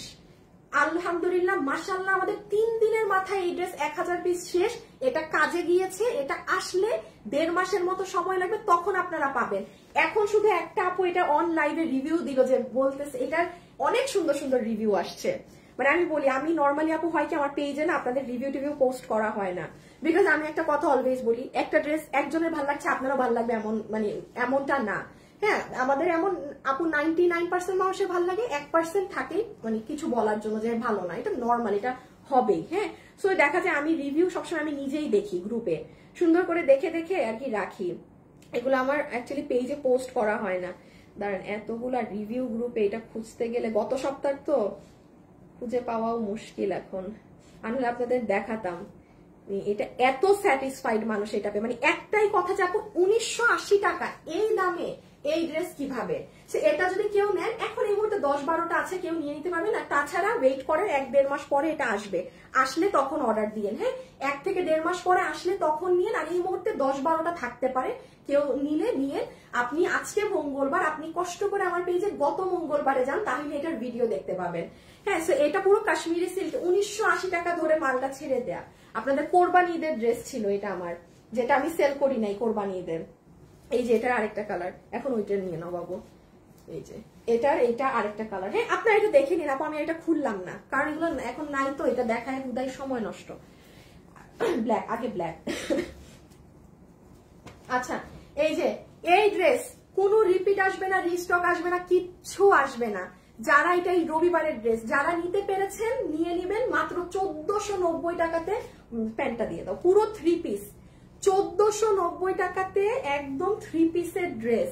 আলহামদুলিল্লাহ, মাশাআল্লাহ, আমাদের 3 দিনের মাথায় এই ড্রেস 1000 পিস শেষ। এটা কাজে গিয়েছে, এটা আসলে 1.5 মাসের মতো সময় লাগবে, তখন আপনারা পাবেন। এখন শুধু একটা আপু এটা অন লাইভে রিভিউ দিল, যে বলতেছে এটার অনেক সুন্দর সুন্দর রিভিউ আসছে। মানে আমি বলি, আমি নর্মালি আপু হয় কি আমার পেজে না আপনাদের রিভিউ টিভিউ পোস্ট করা হয় না, বিকজ আমি একটা কথা অলওয়েজ বলি, একটা ড্রেস একজনের ভালো লাগছে আপনারও ভালো লাগবে এমন, মানে এমনটা না। হ্যাঁ, আমাদের এমন আপু 99% মানুষের ভালো লাগে, 1% থাকে মানে কিছু বলার জন্য যে ভালো না, এটা নর্মাল, এটা হবেই। হ্যাঁ, সো দেখা যায় আমি রিভিউ সবসময় আমি নিজেই দেখি, গ্রুপে সুন্দর করে দেখে দেখে আর কি রাখি। এগুলো আমার অ্যাকচুয়ালি পেজে পোস্ট করা হয় না। দাঁড়ান, এতগুলা রিভিউ গ্রুপে এটা খুঁজতে গেলে গত সপ্তাহ তো খুঁজে পাওয়াও মুশকিল এখন। আমি আপনাদের দেখাতাম, এটা এত স্যাটিসফাইড মানুষ এটা পেয়ে। মানে একটাই কথা যে আপু 1980 টাকা এই দামে এই ড্রেস কিভাবে? এটা যদি কেউ নেন এখন এই মুহূর্তে 10-12টা আছে, কেউ নিয়ে নিতে পারবেন। আর তাছাড়া ওয়েট করেন 1-1.5 মাস পরে এটা আসবে, আসলে তখন অর্ডার দিয়েন। হ্যাঁ, 1 থেকে 1.5 মাস পরে আসলে তখন নিয়েন। আর এই মুহূর্তে 10-12টা থাকতে পারে, কেউ নিলে নিয়ে আপনি আজকে মঙ্গলবার, আপনি কষ্ট করে আমার পেজে গত মঙ্গলবারে যান, তাহলে এটার ভিডিও দেখতে পাবেন। হ্যাঁ, এটা পুরো কাশ্মীরি সিল্ক, 1980 টাকা ধরে মালটা ছেড়ে দেয়া। আপনাদের কোরবানি ঈদের ড্রেস ছিল এটা আমার, যেটা আমি সেল করি নাই কোরবানি ঈদের। এই যে এটার আরেকটা কালার, এখন ওইটা নিয়ে নাও বাবু। এই যে এটা আরেকটা কালার। হ্যাঁ, আপনারা এটা দেখে নিন আপু, আমি এটা খুললাম না কারণ এগুলো এখন নাই তো, এটা দেখায় হুদাই সময় নষ্ট। ব্ল্যাক, আগে ব্ল্যাক। আচ্ছা, এই যে এই ড্রেস কোনো রিপিট আসবে না, রিস্টক আসবে না, কিচ্ছু আসবে না। যারা এটা এই রবিবারের ড্রেস যারা নিতে পেরেছেন নিয়ে নিবেন, মাত্র 1490 টাকাতে। প্যান্টটা দিয়ে দাও, পুরো 3 পিস 1490 টাকাতে, একদম 3 পিসের ড্রেস,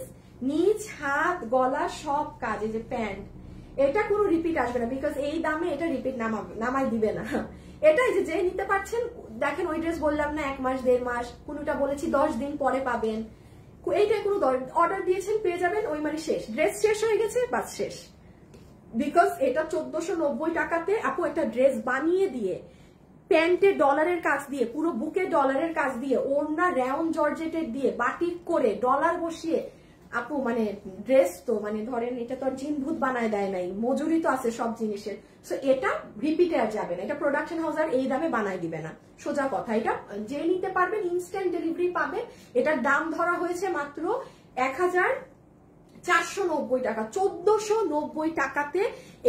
নিচ হাত গলা সব কাজ। এই যে প্যান্ট, এটা কোনো রিপিট আসবে না, বিকজ এই দামে এটা রিপিট নামাই দিবে না। এটাই যে নিতে পারছেন দেখেন, ওই ড্রেস বললাম না 1 মাস 1.5 মাস, কোনটা বলেছি 10 দিন পরে পাবেন। এইটাই কোনো অর্ডার দিয়েছেন পেয়ে যাবেন, ওই মানে শেষ, ড্রেস শেষ হয়ে গেছে, বাস শেষ। বিকজ এটা 1490 টাকাতে আপু একটা ড্রেস বানিয়ে দিয়ে, প্যান্টে ডলারের কাজ দিয়ে, পুরো বুকে ডলারের কাজ দিয়ে, ওড়না রাউন্ড জর্জেটের দিয়ে, বাটিক করে ডলার বসিয়ে আপু মানে ড্রেস তো মানে ধরেন এটা তো আর ঝিনভূত বানায় দেয় নাই, মজুরি তো আছে সব জিনিসের। সো এটা রিপিটে আর যাবে না, এটা প্রোডাকশন হাউস আর এই দামে বানায় দিবে না, সোজা কথা। এটা যে নিতে পারবেন ইনস্ট্যান্ট ডেলিভারি পাবেন। এটার দাম ধরা হয়েছে মাত্র 1490 টাকা, 1490 টাকাতে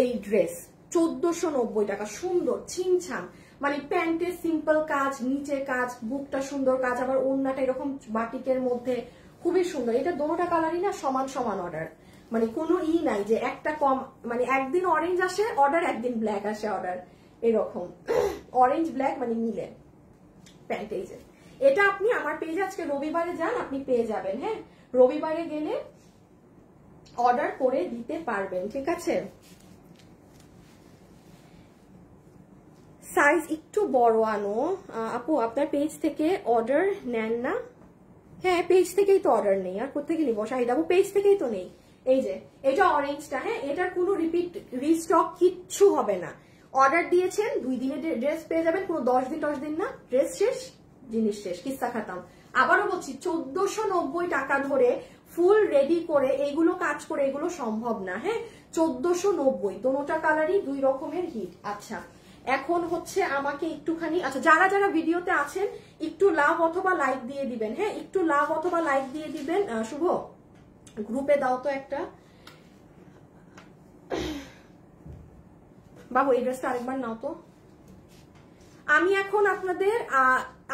এই ড্রেস, 1490 টাকা। সুন্দর ছিমছাম, মানে প্যান্টের সিম্পল কাজ, নিচে কাজ, বুকটা সুন্দর কাজ, আবার ওড়নাটা এরকম বাটিকের মধ্যে খুবই সুন্দর। এটা দোনোটা কালারই না সমান সমান অর্ডার, মানে কোনো নাই যে একটা কম, মানে একদিন অরেঞ্জ আসে অর্ডার, একদিন ব্ল্যাক আসে অর্ডার, এরকম অরেঞ্জ ব্ল্যাক মানে মিলে প্যান্ট। এই যে এটা আপনি আমার পেজে আজকে রবিবারে যান, আপনি পেয়ে যাবেন। হ্যাঁ, রবিবারে গেলে অর্ডার করে দিতে পারবেন, ঠিক আছে। সাইজ একটু বড় আনো আপু, আপনার পেজ থেকে অর্ডার নেন না? হ্যাঁ, পেজ থেকেই তো অর্ডার নেই, আর কোথেকে নিবো শাহিদ আপু, পেজ থেকেই তো নেই। এই যে এটা অরেঞ্জটা, হ্যাঁ এটার কোনো রিপিট রিস্টক কিচ্ছু হবে না। অর্ডার দিয়েছেন 2 দিনে ড্রেস পেয়ে যাবেন, কোনো 10 দিন না, ড্রেস শেষ জিনিস শেষ, কিস্সা খাতাম। আবারও বলছি 1490 টাকা ধরে ফুল রেডি করে এইগুলো কাজ করে এগুলো সম্ভব না। হ্যাঁ, 1490, দোনোটা কালারই 2 রকমের হিট। আচ্ছা, এখন হচ্ছে আমাকে একটুখানি, আচ্ছা যারা যারা ভিডিওতে আছেন একটু লাভ অথবা লাইক দিয়ে দিবেন। হ্যাঁ, একটু লাভ অথবা লাইক দিয়ে দিবেন। শুভ গ্রুপে দাও তো একটা। বাবু এই ড্রেসটা আরেকবার নাও তো। আমি এখন আপনাদের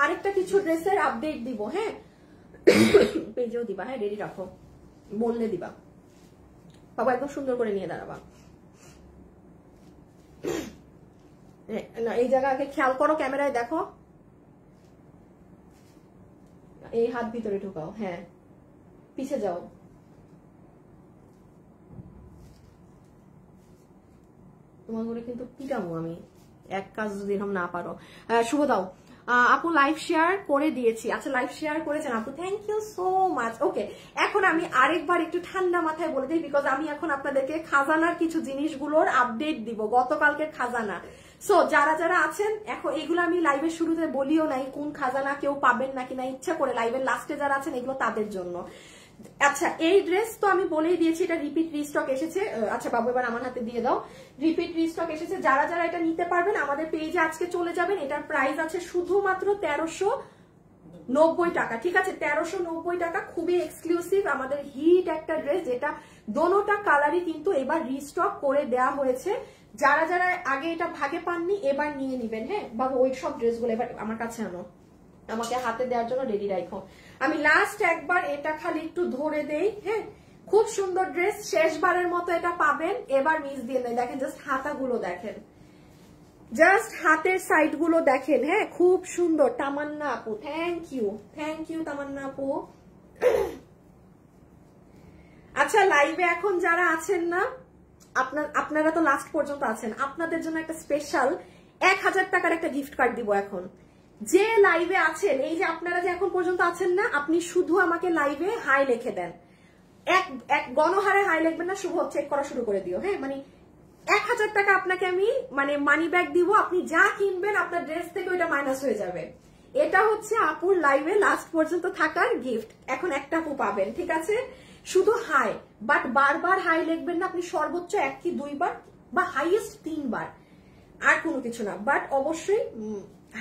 আরেকটা কিছু ড্রেসের আপডেট দিব। হ্যাঁ, পেজেও দিবা, হ্যাঁ রেডি রাখো, বললে দিবা। বাবা একদম সুন্দর করে নিয়ে দাঁড়াবা। এই জায়গা আগে খেয়াল করো, ক্যামেরায় দেখো, এই হাত ভিতরে ঢুকাও, হ্যাঁ পিছে যাও। তোমার করে কিন্তু পিটাবো আমি এক কাজ যদি এরকম না পারো। শুভ দাও আপু, লাইভ শেয়ার করে দিয়েছি। আচ্ছা লাইভ শেয়ার করেছেন আপু, থ্যাংক ইউ সো মাচ। ওকে, এখন আমি আরেকবার একটু ঠান্ডা মাথায় বলে দিই, বিকজ আমি এখন আপনাদেরকে খাজানার কিছু জিনিসগুলোর আপডেট দিব, গতকালকের খাজানা। সো যারা যারা আছেন, এখন এগুলো আমি লাইভের শুরুতে বলিও নাই কোন খাজানা কেউ পাবেন নাকি না, ইচ্ছা করে লাইভের লাস্টে যারা আছেন এগুলো তাদের জন্য। আচ্ছা, এই ড্রেস তো আমি বলেই দিয়েছি এটা রিপিট রিস্টক এসেছে। আচ্ছা বাবু এবার আমার হাতে দিয়ে দাও, রিপিট রিস্টক এসেছে। যারা যারা এটা নিতে পারবেন আমাদের পেজে আজকে চলে যাবেন। এটার প্রাইস আছে শুধুমাত্র 1390 টাকা, ঠিক আছে, 1390 টাকা। খুবই এক্সক্লুসিভ আমাদের হিট একটা ড্রেস, যেটা দোনোটা কালারই কিন্তু এবার রিস্টক করে দেওয়া হয়েছে। যারা যারা আগে এটা ভাগে পাননি এবার নিয়ে নিবেন। হ্যাঁ বাবু, ওই সব ড্রেসগুলো এবার আমার কাছে আনো, আমাকে হাতে দেওয়ার জন্য রেডি রাখো। আমি লাস্ট একবার এটা খালি একটু ধরে দেই। হ্যাঁ, খুব সুন্দর ড্রেস, শেষবারের মতো এটা পাবেন, এবার মিস দিয়ে নেই। দেখেন জাস্ট হাতাগুলো দেখেন, জাস্ট হাতের সাইড গুলো দেখেন। হ্যাঁ, খুব সুন্দর। তামান্না আপু থ্যাংক ইউ তামান্না আপু। আচ্ছা, লাইভে এখন যারা আছেন না, আপনারা তো লাস্ট পর্যন্ত আছেন, আপনাদের জন্য একটা স্পেশাল 1000 টাকার একটা গিফট কার্ড দিব। এখন যে লাইভে আছেন, এই যে আপনারা যে এখন পর্যন্ত আছেন না, আপনি শুধু আমাকে লাইভে হাই লিখে দেন। এক গণহারে হাই লিখবেন না, শুভ চেক করা শুরু করে দিও। হ্যাঁ, মানে 1000 টাকা আপনাকে আমি মানে মানি ব্যাক দিব। আপনি যা কিনবেন আপনার ড্রেস থেকে ওইটা মাইনাস হয়ে যাবে। এটা হচ্ছে আপুর লাইভে লাস্ট পর্যন্ত থাকার গিফট। এখন একটা আপু পাবেন, ঠিক আছে, শুধু হাই, বাট বারবার হাই লিখবেন না। আপনি সর্বোচ্চ 1 কি 2 বার বা হাইয়েস্ট 3 বার, আর কোনো কিছু না, বাট অবশ্যই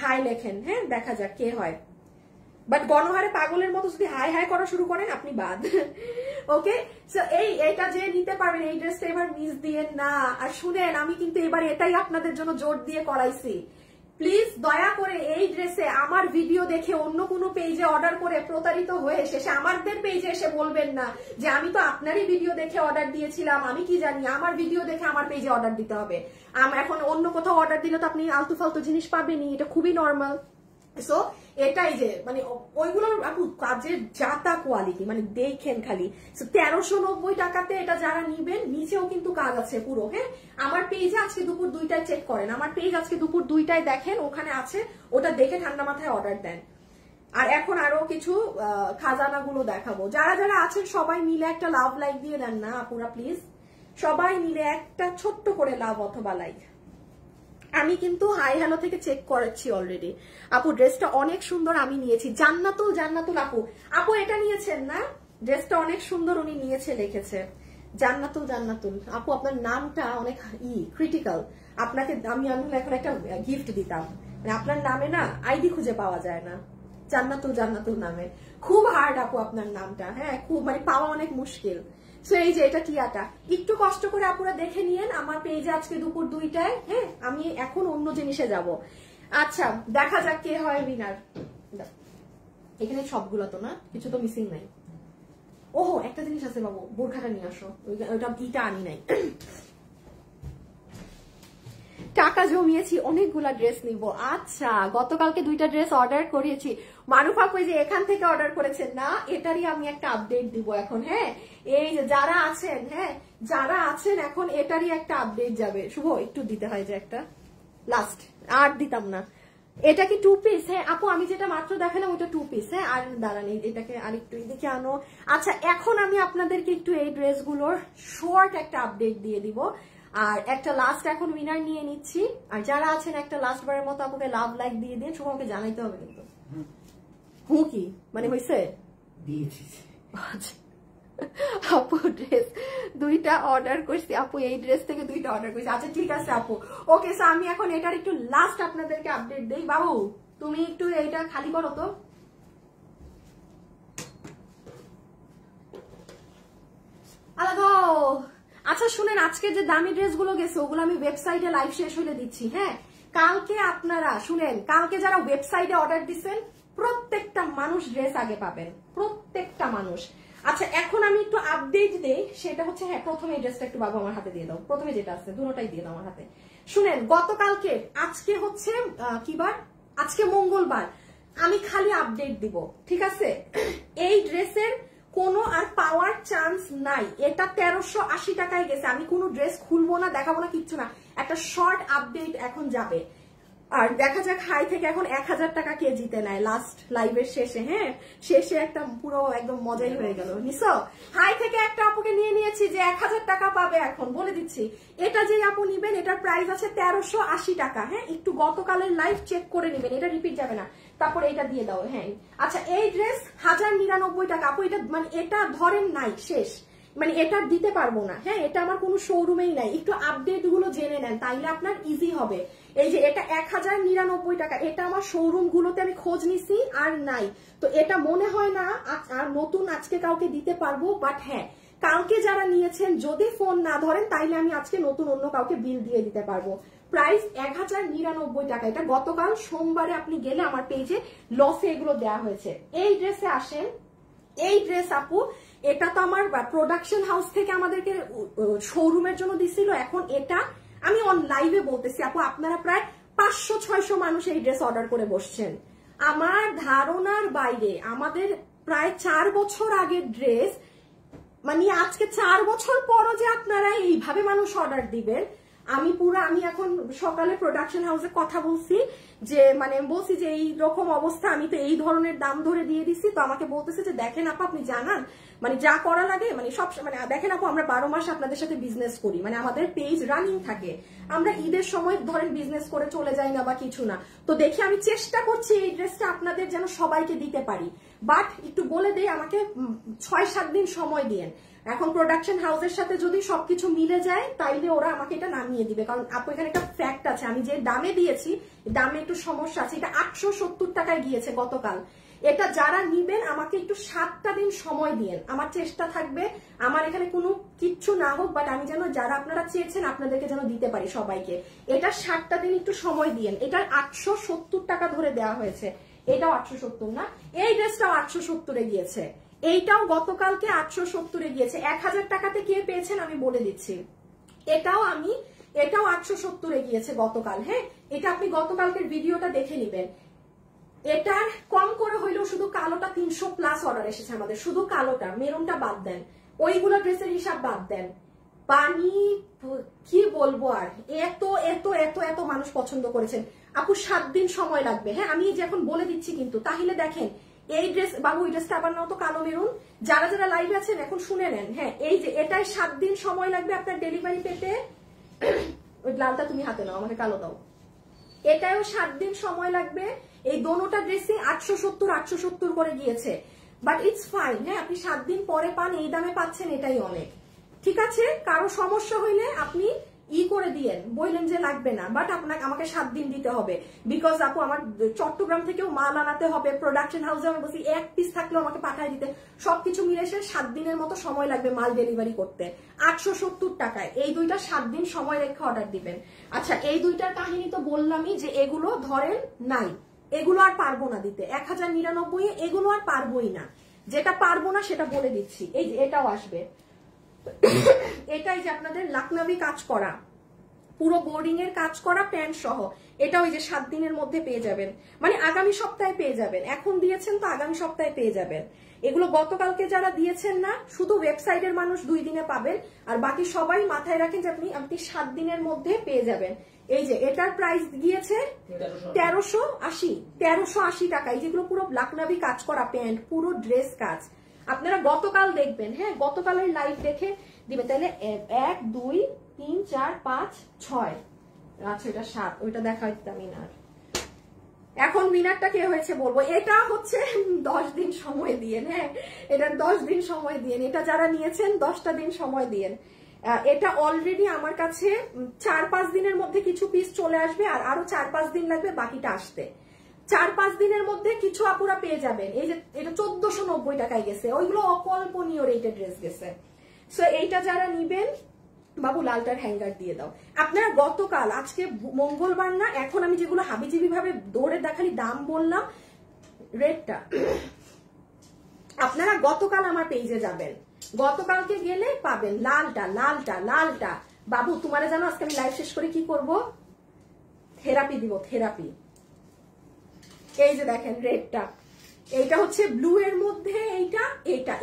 হাই লেখেন। হ্যাঁ, দেখা যাক কে হয়। বাট গণহারে পাগলের মতো যদি হাই হাই করা শুরু করেন আপনি বাদ। ওকে, সো এইটা যে নিতে পারবেন, এই ড্রেসটা এবার মিস দিয়ে না। আর শুনেন, আমি কিন্তু এবার এটাই আপনাদের জন্য জোর দিয়ে করাইছি। প্লিজ দয়া করে এই ড্রেসে আমার ভিডিও দেখে অন্য কোনো পেজে অর্ডার করে প্রতারিত হয়ে শেষে আমাদের পেজে এসে বলবেন না যে আমি তো আপনারই ভিডিও দেখে অর্ডার দিয়েছিলাম, আমি কি জানি, আমার ভিডিও দেখে আমার পেজে অর্ডার দিতে হবে। এখন অন্য কোথাও অর্ডার দিলে তো আপনি আলতু ফালতু জিনিস পাবেনই, এটা খুবই নর্মাল। সো এটাই যে মানে ওইগুলোর আপু কাজের জাতা কোয়ালিটি, মানে দেখেন খালি। 1390 টাকাতে এটা যারা নিবেন, নিচেও কিন্তু কাজ আছে পুরো। হ্যাঁ, আমার পেজে আজকে দুপুর 2টায় চেক করেন, আমার পেজ আজকে দুপুর 2টায় দেখেন, ওখানে আছে, ওটা দেখে ঠান্ডা মাথায় অর্ডার দেন। আর এখন আরো কিছু খাজানা গুলো দেখাবো। যারা যারা আছেন সবাই মিলে একটা লাভ লাইক দিয়ে দেন না আপুরা, প্লিজ সবাই মিলে একটা ছোট্ট করে লাভ অথবা লাইক। আমি কিন্তু হাই হ্যালো থেকে চেক করেছি অলরেডি। আপু ড্রেসটা অনেক সুন্দর, আমি নিয়েছি। জান্নাতুল আপু এটা নিয়েছেন না? ড্রেসটা অনেক সুন্দর, উনি নিয়েছে, লিখেছে জান্নাতুল। জান্নাতুল আপু আপনার নামটা অনেক ক্রিটিক্যাল, আপনাকে আমি এখন একটা গিফট দিতাম, মানে আপনার নামে না আইডি খুঁজে পাওয়া যায় না, জান্নাতুল জান্নাতুল নামে খুব হার্ড আপু আপনার নামটা, হ্যাঁ খুব মানে পাওয়া অনেক মুশকিল। সো এই যে এটা টিয়াটা, একটু কষ্ট করে আপুরা দেখে নিয়েন আমার পেজে আজকে দুপুর 2টায়। হ্যাঁ আমি এখন অন্য জিনিসে যাব। আচ্ছা দেখা যাক কে হয় উইনার। এখানে সবগুলো তো না, কিছু তো মিসিং নাই। ওহো একটা জিনিস আছে বাবু, বোরখাটা নিয়ে আসো, ওইটা ইটা আনি নাই। টাকা জমিয়েছি, অনেকগুলা ড্রেস নিব। আচ্ছা গতকালকে 2টা ড্রেস অর্ডার করিয়েছি, মারুফা কই যে এখান থেকে অর্ডার করেছেন না, এটারই আমি একটা আপডেট দিব এখন। হ্যাঁ এই যে যারা আছেন, হ্যাঁ যারা আছেন এখন এটারই একটা আপডেট যাবে। শুভ একটু দিতে হয় যে একটা লাস্ট, আর দিতাম না। এটা কি 2 পিস? হ্যাঁ আপু আমি যেটা মাত্র দেখালাম ওটা 2 পিস। হ্যাঁ আর দাঁড়ান এটাকে আরেকটু এদিকে আনো। আচ্ছা এখন আমি আপনাদেরকে একটু এই ড্রেসগুলোর শর্ট একটা আপডেট দিয়ে দিব, আর একটা লাস্ট এখন উইনার নিয়ে নিচ্ছি। আর যারা আছেন একটা লাস্ট বারের মতো আপুকে লাভ লাইক দিয়ে দিন, শুভ আমাকে জানাইতে হবে কিন্তু। কি মানে হয়েছে দিয়েছি। আচ্ছা আপু ড্রেস 2টা অর্ডার করছি, আপু এই ড্রেস থেকে 2টা অর্ডার করছি। আচ্ছা ঠিক আছে আপু, ওকে সো আমি এখন এটার একটু লাস্ট আপনাদেরকে আপডেট দেই। বাবু তুমি একটু এইটা খালি করো তো। আলাদা। আচ্ছা শুনেন, আজকে যে দামি ড্রেসগুলো গেছে ওগুলো আমি ওয়েবসাইটে লাইভ শেষ হলে দিচ্ছি। হ্যাঁ কালকে আপনারা শুনেন, কালকে যারা ওয়েবসাইটে অর্ডার দিচ্ছেন প্রত্যেকটা মানুষ ড্রেস আগে পাবেন, প্রত্যেকটা মানুষ। আচ্ছা এখন আমি একটু আপডেট দেই, সেটা হচ্ছে হ্যাঁ প্রথমে এই ড্রেসটা একটু বাবু আমার হাতে দিয়ে দাও, প্রথমে যেটা আছে দুটোটাই দিয়ে দাও আমার হাতে। শুনেন গতকালকে, আজকে হচ্ছে কি বার, আজকে মঙ্গলবার, আমি খালি আপডেট দিব ঠিক আছে। এই ড্রেসের কোনো আর পাওয়ার চান্স নাই, এটা 1380 টাকায় গেছে। আমি কোনো ড্রেস খুলবো না, দেখাবো না, কিচ্ছু না, একটা শর্ট আপডেট এখন যাবে। আর দেখা যাক হাই থেকে এখন 1000 টাকা কেজিতে নেয় লাস্ট লাইভের শেষে। হ্যাঁ শেষে একটা পুরো একদম মজাই হয়ে গেল। নিছো হাই থেকে একটা আপুকে নিয়ে নিয়েছি যে 1000 টাকা পাবে, এখন বলে দিচ্ছি এটা যে আপু নিবেন এটার প্রাইস আছে 1380 টাকা। হ্যাঁ একটু গতকালের লাইভ চেক করে নিবেন, এটা রিপিট যাবে না। তারপরে এটা দিয়ে দাও। হ্যাঁ আচ্ছা এই ড্রেস 1099 টাকা আপু, এটা মানে এটা ধরেন নাই শেষ, মানে এটা দিতে পারবো না। হ্যাঁ এটা আমার কোনো শোরুমেই নাই, একটু আপডেট গুলো জেনে নেন তাইলে আপনার ইজি হবে। এই যে এটা 1099 টাকা, এটা আমার শোরুম গুলোতে আমি খোঁজ নিছি আর নাই, তো এটা মনে হয় না আর নতুন আজকে কাউকে দিতে পারবো। বাট হ্যাঁ কালকে যারা নিয়েছেন যদি ফোন না ধরেন তাইলে আমি আজকে নতুন অন্য কাউকে বিল দিয়ে দিতে পারবো। প্রাইস 1099 টাকা, এটা গতকাল সোমবারে আপনি গেলে আমার পেজে লসে এগুলো দেওয়া হয়েছে। এই ড্রেসে আসেন, এই ড্রেস আপু এটা তো আমার প্রোডাকশন হাউস থেকে আমাদেরকে শোরুমের জন্য দিছিল, এখন এটা আমি অন লাইভে বলতেছি আপু আপনারা প্রায় 500-600 মানুষ এই ড্রেস অর্ডার করে বসছেন। আমার ধারণার বাইরে, আমাদের প্রায় 4 বছর আগের ড্রেস, মানে আজকে 4 বছর পরও যে আপনারা এইভাবে মানুষ অর্ডার দিবেন, আমি এখন সকালে প্রোডাকশন হাউসে কথা বলছি যে মানে বলছি যে এই রকম অবস্থা, আমি তো এই ধরনের দাম ধরে দিয়ে দিচ্ছি, তো আমাকে বলতেছে যে দেখেন আপা আপনি জানান মানে যা করা লাগে, মানে সব মানে দেখেন আপু আমরা 12 মাস আপনাদের সাথে বিজনেস করি, মানে আমাদের পেজ রানিং থাকে, আমরা ঈদের সময় ধরেন বিজনেস করে চলে যাই না বা কিছু না, তো দেখি আমি চেষ্টা করছি এই ড্রেসটা আপনাদের যেন সবাইকে দিতে পারি। বাট একটু বলে দেই আমাকে 6-7 দিন সময় দিয়েন। এখন প্রোডাকশন হাউসের সাথে যদি সবকিছু মিলে যায় তাইলে ওরা আমাকে এটা নামিয়ে দিবে, কারণ আপু এখানে একটা ফ্যাক্ট আছে, আমি যে দামে দিয়েছি দামে একটু সমস্যা আছে, এটা 870 টাকায় গিয়েছে গতকাল। এটা যারা নিবেন আমাকে একটু 7টা দিন সময় দিয়েন, আমার চেষ্টা থাকবে আমার এখানে কোনো কিচ্ছু না হোক, বাট আমি যেন যারা আপনারা চেয়েছেন আপনাদেরকে যেন দিতে পারি সবাইকে। এটা 7টা দিন একটু সময় দিয়েন। এটা 870 টাকা ধরে দেওয়া হয়েছে, এটাও 870 না, এই ড্রেসটাও 870-এ গিয়েছে, এইটাও গতকালকে 870-এ গিয়েছে। 1000 টাকাতে কে পেয়েছেন আমি বলে দিচ্ছি, এটাও 870-এ গিয়েছে গতকাল। হ্যাঁ এটা আপনি গতকালকের ভিডিওটা দেখে নিবেন। এটার কম করে হইলেও শুধু কালোটা 300+ অর্ডার এসেছে আমাদের, শুধু কালোটা, মেরুনটা বাদ দেন, ওইগুলো ড্রেসের হিসাব বাদ দেন। পানি কি বলবো আর, এত এত এত এত মানুষ পছন্দ করেছেন আপু। 7 দিন সময় লাগবে। হ্যাঁ আমি যে এখন বলে দিচ্ছি কিন্তু, তাহলে দেখেন এই ড্রেস বাবু, ওই ড্রেসটা আবার নাও তো কালো মেরুন, যারা যারা লাইভে আছেন এখন শুনে নেন। হ্যাঁ এই যে এটাই 7 দিন সময় লাগবে আপনার ডেলিভারি পেতে। ওই লালটা তুমি হাতে নাও, আমাকে কালো দাও। এটাও 7 দিন সময় লাগবে। এই দোনোটা ড্রেসই 870 করে গিয়েছে। But it's fine. হ্যাঁ, আপনি 7 দিন পরে পান, এই দামে পাচ্ছেন, এটাই অনেক। ঠিক আছে, কারো সমস্যা হইলে আপনি করে দিয়েন, বললেন যে লাগবে না, বাট আপনাকে আমাকে 7 দিন দিতে হবে, বিকজ আপু আমার চট্টগ্রাম থেকেও মাল আনাতে হবে, প্রোডাকশন হাউসে আমি বলছি 1 পিস থাকলেও আমাকে পাঠায় দিতে, সবকিছু মিলে এসে 7 দিনের মতো সময় লাগবে মাল ডেলিভারি করতে। 870 টাকায় এই দুইটা 7 দিন সময় রেখে অর্ডার দিবেন। আচ্ছা, এই দুইটার কাহিনী তো বললামই যে এগুলো ধরেন নাই, এগুলো আর পারবো না দিতে, 1099 এগুলো আর পারবোই না। যেটা পারবো না সেটা বলে দিচ্ছি, এই যে এটাও আসবে, এটাই যে আপনাদের লাকনাভি কাজ করা, পুরো বোর্ডিং এর কাজ করা প্যান্ট সহ, এটা ওই যে 7 দিনের মধ্যে পেয়ে যাবেন, মানে আগামী সপ্তাহে পেয়ে যাবেন। এখন দিয়েছেন তো আগামী সপ্তাহে পেয়ে যাবেন। এগুলো গতকালকে যারা দিয়েছেন না, শুধু ওয়েবসাইটের মানুষ 2 দিনে পাবেন, আর বাকি সবাই মাথায় রাখেন যে আপনি 7 দিনের মধ্যে পেয়ে যাবেন। এই যে এটার প্রাইস গিয়েছে 1380 টাকা। এই যেগুলো পুরো লাকনাভি কাজ করা প্যান্ট, পুরো ড্রেস কাজ, আপনারা গতকাল দেখবেন। হ্যাঁ, গতকালের লাইভ দেখে দিবেন, তাহলে 1 2 3 4 5 6, আচ্ছা এটা 7, ওইটা দেখাইতামই না। এখন উইনারটা কে হয়েছে বলবো, এটা হচ্ছে 10 দিন সময় দিয়েন। হ্যাঁ, এটা 10 দিন সময় দিয়েন, এটা যারা নিয়েছেন 10টা দিন সময় দিয়েন। এটা অলরেডি আমার কাছে 4-5 দিনের মধ্যে কিছু পিস চলে আসবে, আর আরো 4-5 দিন লাগবে বাকিটা আসতে। 4-5 দিনের মধ্যে কিছু আপুরা পেয়ে যাবেন। এই যে এটা 1490 টাকায় গেছে, ওইগুলো অকল্পনীয় রেটের ড্রেস গেছে। সো এইটা যারা নিবেন, বাবু লালটার হ্যাঙ্গার দিয়ে দাও। আপনারা গতকাল, আজকে মঙ্গলবার না, এখন আমি যেগুলো হাবিজিবি ভাবে দৌড়ে দেখালি দাম বললাম, রেটটা আপনারা গতকাল আমার পেজে যাবেন, গতকালকে গেলে পাবেন লালটা লালটা লালটা। বাবু তোমারে জানো আজকে আমি লাইভ শেষ করে কি করব, থেরাপি দিব, থেরাপি। এই যে দেখেন রেডটা, এইটা হচ্ছে ব্লু এর মধ্যে,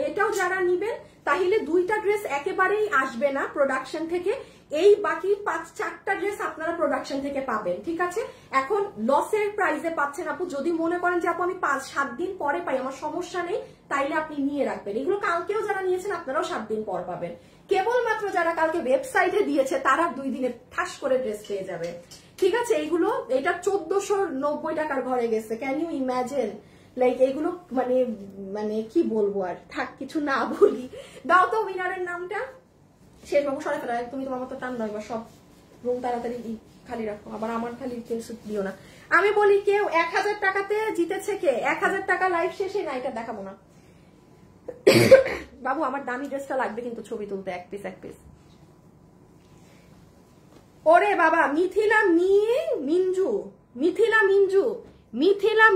এটাও যারা নিবেন তাহলে 2টা ড্রেস একেবারেই আসবে না প্রোডাকশন থেকে, এই বাকি 5-4টা ড্রেস আপনারা প্রোডাকশন থেকে পাবেন। ঠিক আছে, এখন লসের প্রাইসে পাচ্ছেন আপু। যদি মনে করেন যে আপু আমি 5-7 দিন পরে পাই, আমার সমস্যা নেই, তাইলে আপনি নিয়ে রাখবেন। এগুলো কালকেও যারা নিয়েছেন আপনারাও 7 দিন পর পাবেন। কেবলমাত্র যারা কালকে ওয়েবসাইটে দিয়েছে তারা 2 দিনে ঠাস করে ড্রেস পেয়ে যাবে। ঠিক আছে, এইগুলো এটা 1490 টাকার ঘরে গেছে। Can you imagine? লাইক এগুলো মানে কি বলবো, আর থাক কিছু না বলি। দাও তো উইনারের নামটা, শেষ বাবু সরে ফেলা, তুমি তোমার মতো টান দাও, সব রুম তাড়াতাড়ি খালি রাখো, আবার আমার খালি কিছু দিও না। আমি বলি কেউ 1000 টাকাতে জিতেছে, কে 1000 টাকা লাইভ শেষে না, এটা দেখাবো না। বাবু আমার দামি ড্রেসটা লাগবে কিন্তু ছবি তুলতে, 1 পিস 1 পিস। ওরে বাবা, মিথিলা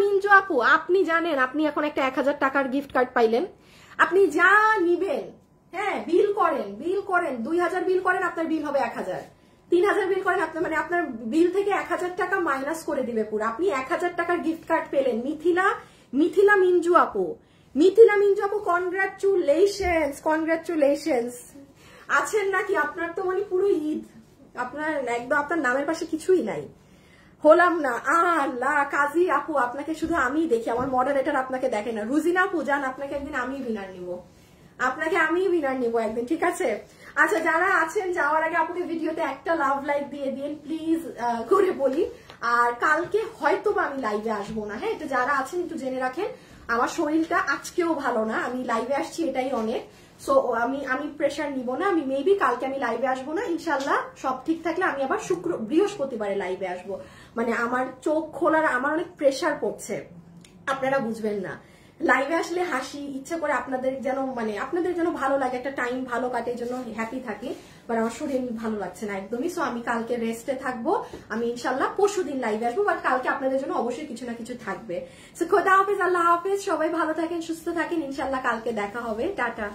মিঞ্জু আপু, আপনি জানেন আপনি এখন একটা 1000 টাকার গিফট কার্ড পাইলেন। আপনি যা নিবেন, হ্যাঁ বিল করেন 2000 বিল করেন, আপনার বিল হবে 1000। 3000 বিল করেন, আপনার মানে আপনার বিল থেকে 1000 টাকা মাইনাস করে দিবে পুরো। আপনি 1000 টাকার গিফট কার্ড পেলেন। মিথিলা মিঞ্জু আপু, কনগ্রাচুলেশনস। আছেন নাকি? আপনার তো মানে পুরো ঈদ, আপনার একদম আপনার নামের পাশে কিছুই নাই। হলাম না, আল্লাহ। কাজী আপু, আপনাকে শুধু আমি দেখি, আমার মডারেটর আপনাকে দেখে না। রুজিনা আপু জান, আপনাকে একদিন আমি উইনার নিব, একদিন। ঠিক আছে, আচ্ছা যারা আছেন যাওয়ার আগে আপুকে ভিডিওতে একটা লাভ লাইক দিয়ে দিন প্লিজ করে বলি। আর কালকে হয়তো বা আমি লাইভে আসবো না। হ্যাঁ, এটা যারা আছেন একটু জেনে রাখেন, আমার শরীরটা আজকেও ভালো না, আমি লাইভে আসছি এটাই অনেক। সো আমি প্রেশার নিব না, আমি মেবি কালকে আমি লাইভে আসবো না। ইনশাল্লাহ সব ঠিক থাকলে আমি আবার বৃহস্পতিবারে লাইভে আসবো। মানে আমার চোখ খোলার আমার অনেক প্রেশার পড়ছে, আপনারা বুঝবেন না। লাইভে আসলে হাসি ইচ্ছে করে, আপনাদের যেন ভালো লাগে, একটা টাইম ভালো কাটে, জন্য হ্যাপি থাকি। বাট আমার শরীর ভালো লাগছে না একদমই। সো আমি কালকে রেস্টে থাকবো। আমি ইনশাল্লাহ পরশুদিন লাইভে আসবো, বাট কালকে আপনাদের জন্য অবশ্যই কিছু না কিছু থাকবে। সো খোদা হাফেজ, আল্লাহ হাফেজ, সবাই ভালো থাকেন, সুস্থ থাকেন। ইনশাল্লাহ কালকে দেখা হবে, টাটা।